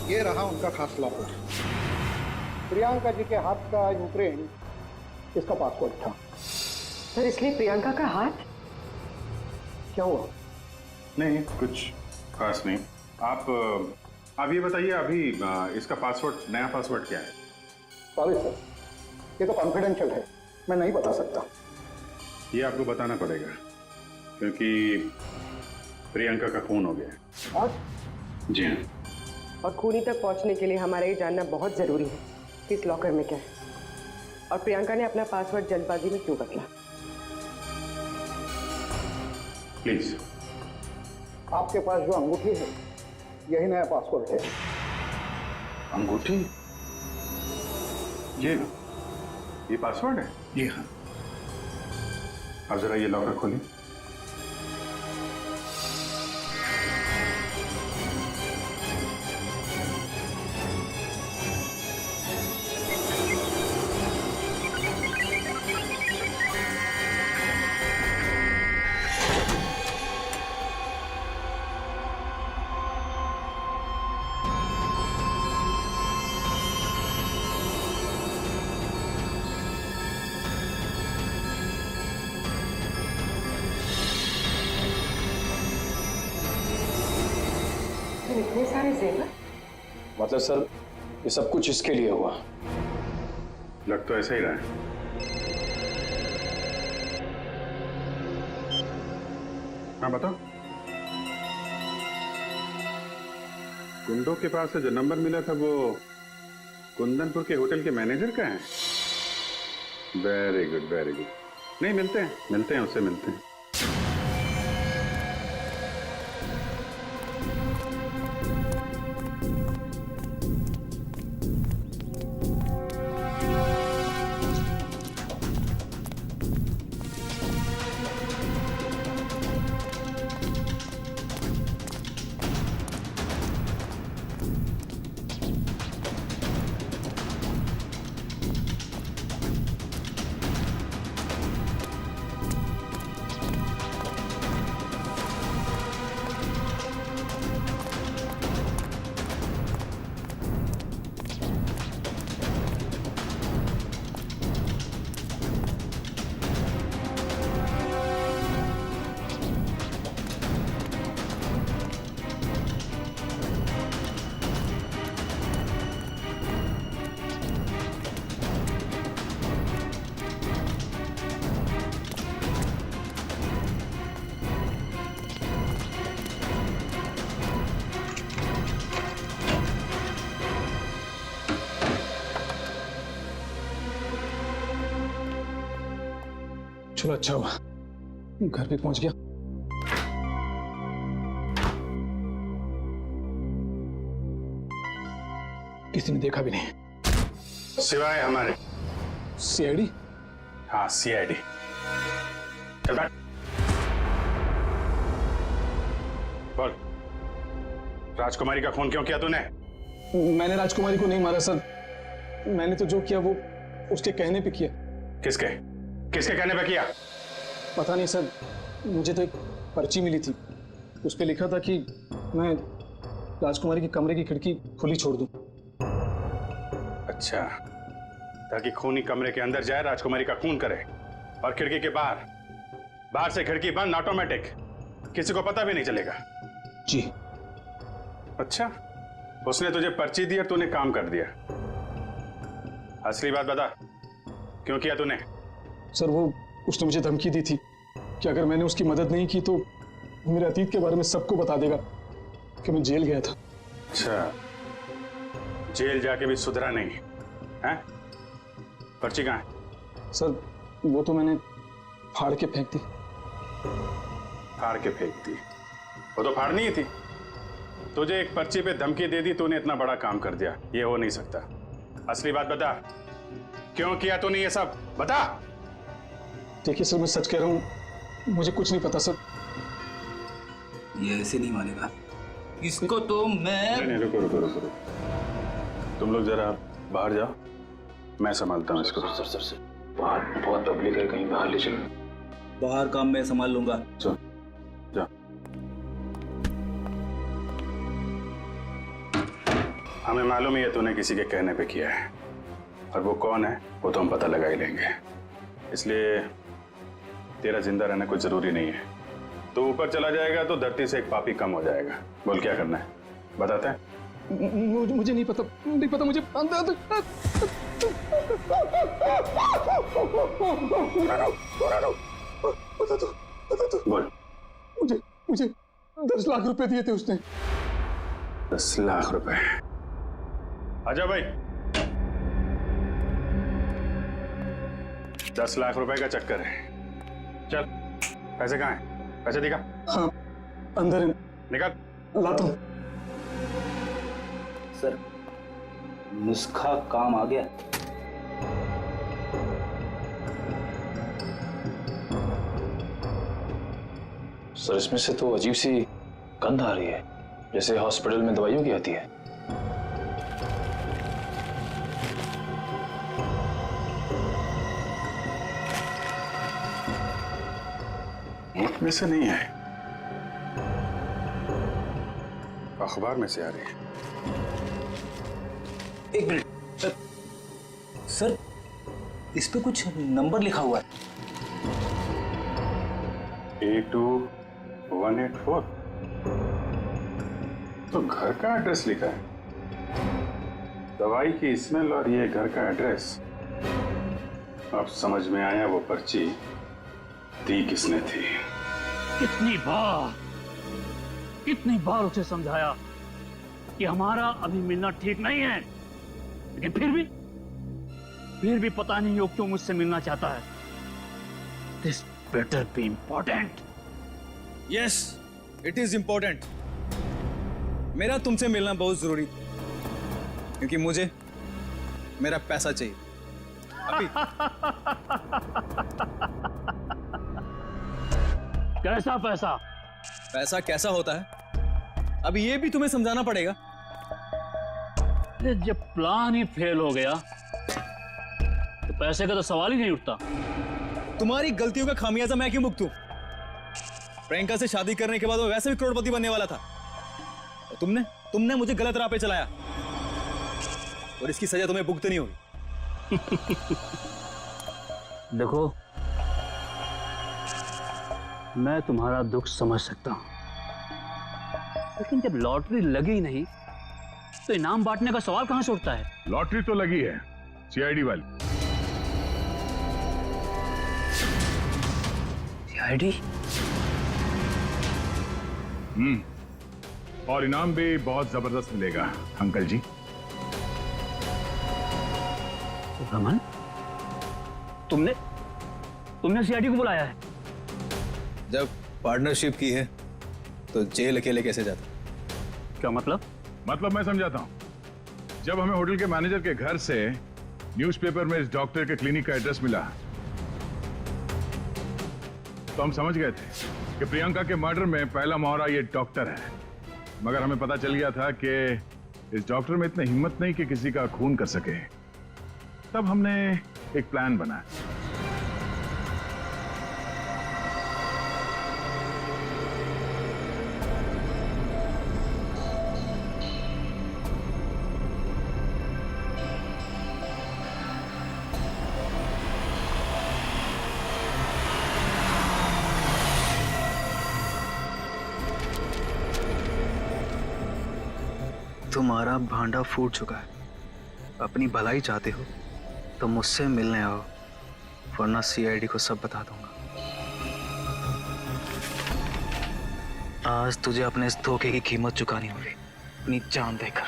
ये रहा उनका खास लॉकर। प्रियंका जी के हाथ का इम्प्रिंट इसका पासवर्ड था। सर इसलिए प्रियंका का हाथ? क्या हुआ? नहीं, कुछ खास नहीं। आप ये बताइए, अभी इसका पासवर्ड, नया पासवर्ड क्या है? सॉरी सर, ये तो कॉन्फिडेंशियल है, मैं नहीं बता सकता। ये आपको बताना पड़ेगा क्योंकि प्रियंका का खून हो गया है। और? जी हाँ। और खूनी तक पहुंचने के लिए हमारा ये जानना बहुत जरूरी है कि इस लॉकर में क्या है और प्रियंका ने अपना पासवर्ड जल्दबाजी में क्यों बदला। प्लीज। आपके पास जो अंगूठी है यही नया पासवर्ड है। अंगूठी? ये पासवर्ड है? जी हाँ। आप जरा ये लॉकर खोलिए। इतने सारे जेवर? मतलब सर ये सब कुछ इसके लिए हुआ? लग तो ऐसा ही रहा है। हाँ बताओ। गुंडों के पास से जो नंबर मिला था वो कुंदनपुर के होटल के मैनेजर का है? Very good, very good. नहीं, मिलते हैं, उससे मिलते हैं। चलो अच्छा हुआ घर भी पहुंच गया। किसी ने देखा भी नहीं सिवाय हमारे सीआईडी। हाँ सीआईडी। चल बैठ। बोल, राजकुमारी का खून क्यों किया तूने? मैंने राजकुमारी को नहीं मारा सर, मैंने तो जो किया वो उसके कहने पे किया। किसके किसके कहने पे किया? पता नहीं सर, मुझे तो एक पर्ची मिली थी, उस पे लिखा था कि मैं राजकुमारी के कमरे की खिड़की खुली छोड़ दूं। अच्छा, ताकि खूनी कमरे के अंदर जाए, राजकुमारी का खून करे और खिड़की के बाहर, बाहर से खिड़की बंद ऑटोमेटिक, किसी को पता भी नहीं चलेगा। जी। अच्छा, उसने तुझे पर्ची दी और तूने काम कर दिया। असली बात बता, क्यों किया तूने? सर वो उसने मुझे धमकी दी थी कि अगर मैंने उसकी मदद नहीं की तो मेरे अतीत के बारे में सबको बता देगा कि मैं जेल गया था। अच्छा, जेल जाके भी सुधरा नहीं है? पर्ची कहाँ है? सर वो तो मैंने फाड़ के फेंक दी। फाड़ के फेंक दी? वो तो फाड़नी ही थी। तुझे एक पर्ची पे धमकी दे दी, तूने इतना बड़ा काम कर दिया, ये हो नहीं सकता। असली बात बता, क्यों किया तूने ये सब? बता। देखिए सर, मैं सच कह रहा हूँ, मुझे कुछ नहीं पता सर। ये ऐसे नहीं मानेगा इसको तो मैं। नहीं, रुको रुको रुको रुको, तुम लोग जरा बाहर जाओ, मैं संभालता हूँ इसको। सर बाहर बहुत पब्लिक है, कहीं बाहर ले चलो। बाहर काम मैं संभाल लूंगा। चलो जाओ। हमें मालूम ही है तूने किसी के कहने पे किया है, और वो कौन है वो तो हम पता लगा ही लेंगे। इसलिए तेरा जिंदा रहना कुछ जरूरी नहीं है। तो ऊपर चला जाएगा तो धरती से एक पापी कम हो जाएगा। बोल क्या करना है, बताते हैं? मुझे नहीं पता, नहीं पता मुझे। बता दो। बोल। मुझे 10 लाख रुपए दिए थे उसने। 10 लाख रुपए? आजा भाई। 10 लाख रुपए का चक्कर है। चल, पैसे कहाँ हैं? पैसे दिखा। हाँ, अंदर है। निकाल। लाता हूँ। सर नुस्खा काम आ गया। सर इसमें से तो अजीब सी गंध आ रही है, जैसे हॉस्पिटल में दवाइयों की आती है। मुख में से नहीं है, अखबार में से आ रही है। एक मिनट सर, इस पे कुछ नंबर लिखा हुआ है। 82184। तो घर का एड्रेस लिखा है, दवाई की स्मेल और ये घर का एड्रेस। अब समझ में आया वो पर्ची दी किसने थी। कितनी बार उसे समझाया कि हमारा अभी मिलना ठीक नहीं है, लेकिन फिर भी पता नहीं वो क्यों मुझसे मिलना चाहता है। This better be important. Yes, it is important. मेरा तुमसे मिलना बहुत जरूरी, क्योंकि मुझे मेरा पैसा चाहिए अभी। कैसा पैसा? पैसा कैसा होता है अभी ये भी तुम्हें समझाना पड़ेगा। जब प्लान ही फेल हो गया तो पैसे का तो सवाल ही नहीं उठता। तुम्हारी गलतियों का खामियाजा मैं क्यों भुगतूं? प्रियंका से शादी करने के बाद वो वैसे भी करोड़पति बनने वाला था, और तुमने मुझे गलत राह पे चलाया, और इसकी सजा तुम्हें भुगतनी होगी। देखो, मैं तुम्हारा दुख समझ सकता हूं, लेकिन जब लॉटरी लगी नहीं तो इनाम बांटने का सवाल कहां से उठता है? लॉटरी तो लगी है सीआईडी वाली। सीआईडी? और इनाम भी बहुत जबरदस्त मिलेगा अंकल जी। रमन, तुमने सीआईडी को बुलाया है? जब पार्टनरशिप की है तो जेल अकेले कैसे जाता? क्या मतलब? मतलब मैं समझाता हूं। जब हमें होटल के मैनेजर के घर से न्यूज़पेपर में इस डॉक्टर के क्लिनिक का एड्रेस मिला तो हम समझ गए थे कि प्रियंका के मर्डर में पहला मोहरा ये डॉक्टर है। मगर हमें पता चल गया था कि इस डॉक्टर में इतनी हिम्मत नहीं कि किसी का खून कर सके। तब हमने एक प्लान बनाया। तुम्हारा भांडा फूट चुका है। अपनी भलाई चाहते हो तो मुझसे मिलने आओ, वरना सीआईडी को सब बता दूंगा। आज तुझे अपने इस धोखे की कीमत चुकानी होगी, अपनी जान देकर।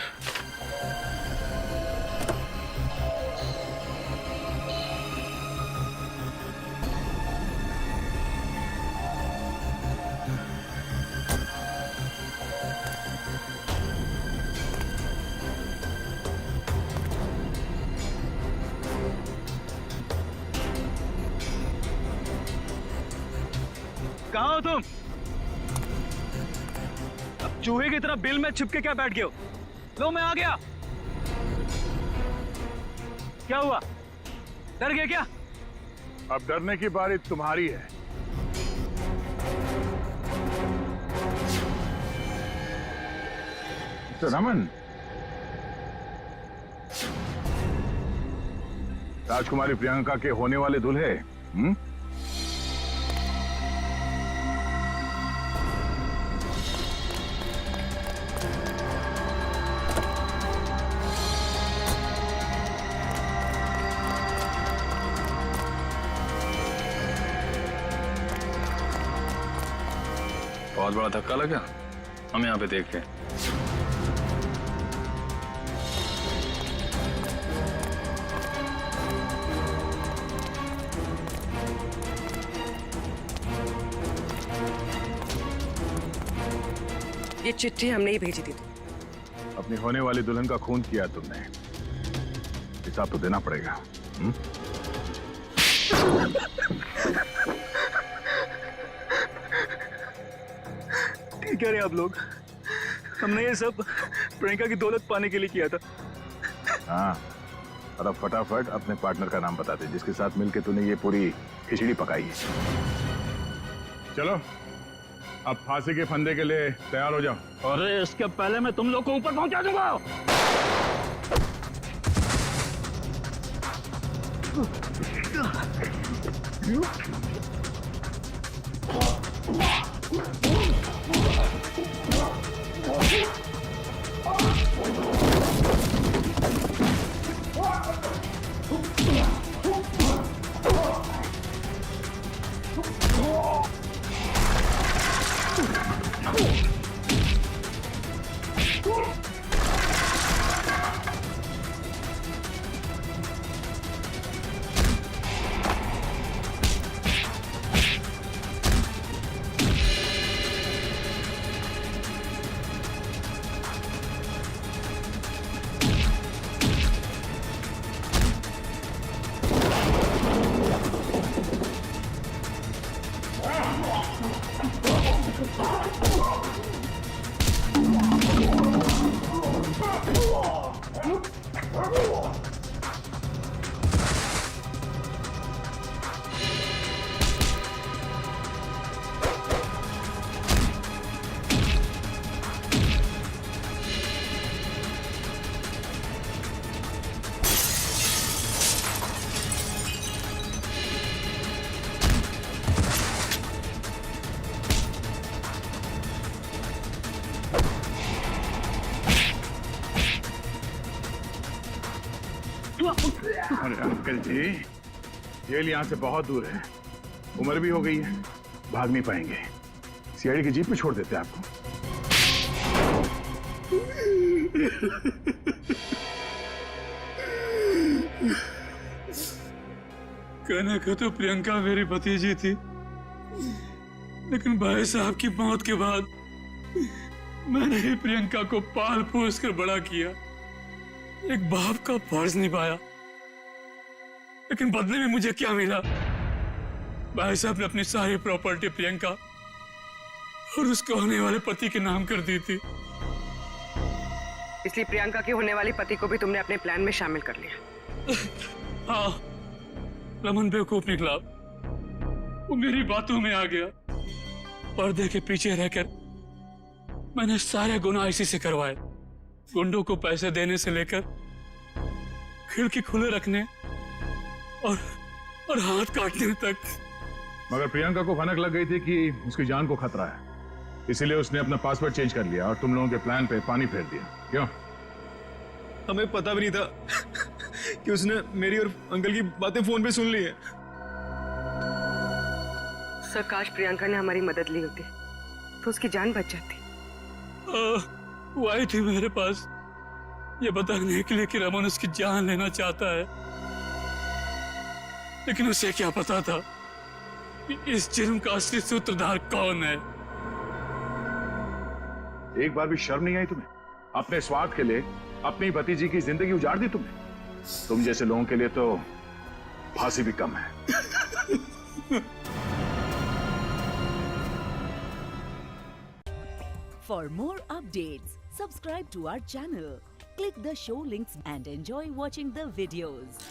कहाँ हो तुम? अब चूहे की तरह बिल में छिपके क्या बैठ गए हो? लो मैं आ गया। क्या हुआ? डर गए क्या? अब डरने की बारी तुम्हारी है। रमन, राजकुमारी प्रियंका के होने वाले दूल्हे बहुत बड़ा धक्का लगा हम यहाँ पे देख के। ये चिट्ठी हमने ही भेजी थी। अपनी होने वाली दुल्हन का खून किया तुमने, हिसाब तो देना पड़ेगा। ठीक है रे आप लोग, हमने ये सब प्रियंका की दौलत पाने के लिए किया था। हाँ, और अब फटाफट अपने पार्टनर का नाम बता दे जिसके साथ मिलके तूने ये पूरी खिचड़ी पकाई है। चलो अब फांसी के फंदे के लिए तैयार हो जाओ। अरे इसके पहले मैं तुम लोग को ऊपर पहुंचा दूंगा। अरे अंकल जी, जेल यहाँ से बहुत दूर है, उम्र भी हो गई है, भाग नहीं पाएंगे। सीआईडी की जीप में छोड़ देते हैं आपको। कहने को तो प्रियंका मेरी भतीजी थी, लेकिन भाई साहब की मौत के बाद मैंने ही प्रियंका को पाल पोस कर बड़ा किया, एक बाप का फर्ज निभाया। लेकिन बदले में मुझे क्या मिला? भाई साहब ने अपनी सारी प्रॉपर्टी प्रियंका और उसके होने वाले पति के नाम कर दी थी। इसलिए प्रियंका के होने वाले पति को भी तुमने अपने प्लान में शामिल कर लिया। हाँ, रमन बेवकूफ निकला, वो मेरी बातों में आ गया। पर्दे के पीछे रहकर मैंने सारे गुनाह इसी से करवाए, गुंडों को पैसे देने से लेकर खिड़की खुले रखने और हाथ काटने तक। मगर प्रियंका को भनक लग गई थी कि उसकी जान को खतरा है, इसीलिए उसने अपना पासवर्ड चेंज कर लिया और तुम लोगों के प्लान पे पानी फेर दिया। क्यों? हमें पता भी नहीं था कि उसने मेरी और अंकल की बातें फोन पे सुन ली है। सर, काश प्रियंका ने हमारी मदद ली होती तो उसकी जान बच जाती। वो आई थी मेरे पास ये बताने के लिए कि रमन उसकी जान लेना चाहता है, लेकिन उसे क्या पता था कि इस जुर्म का असली सूत्रधार कौन है। एक बार भी शर्म नहीं आई तुम्हें? अपने स्वार्थ के लिए अपनी भतीजी की जिंदगी उजाड़ दी तुमने। तुम जैसे लोगों के लिए तो फांसी भी कम है। For more updates, subscribe to our channel, click the show links and enjoy watching the videos.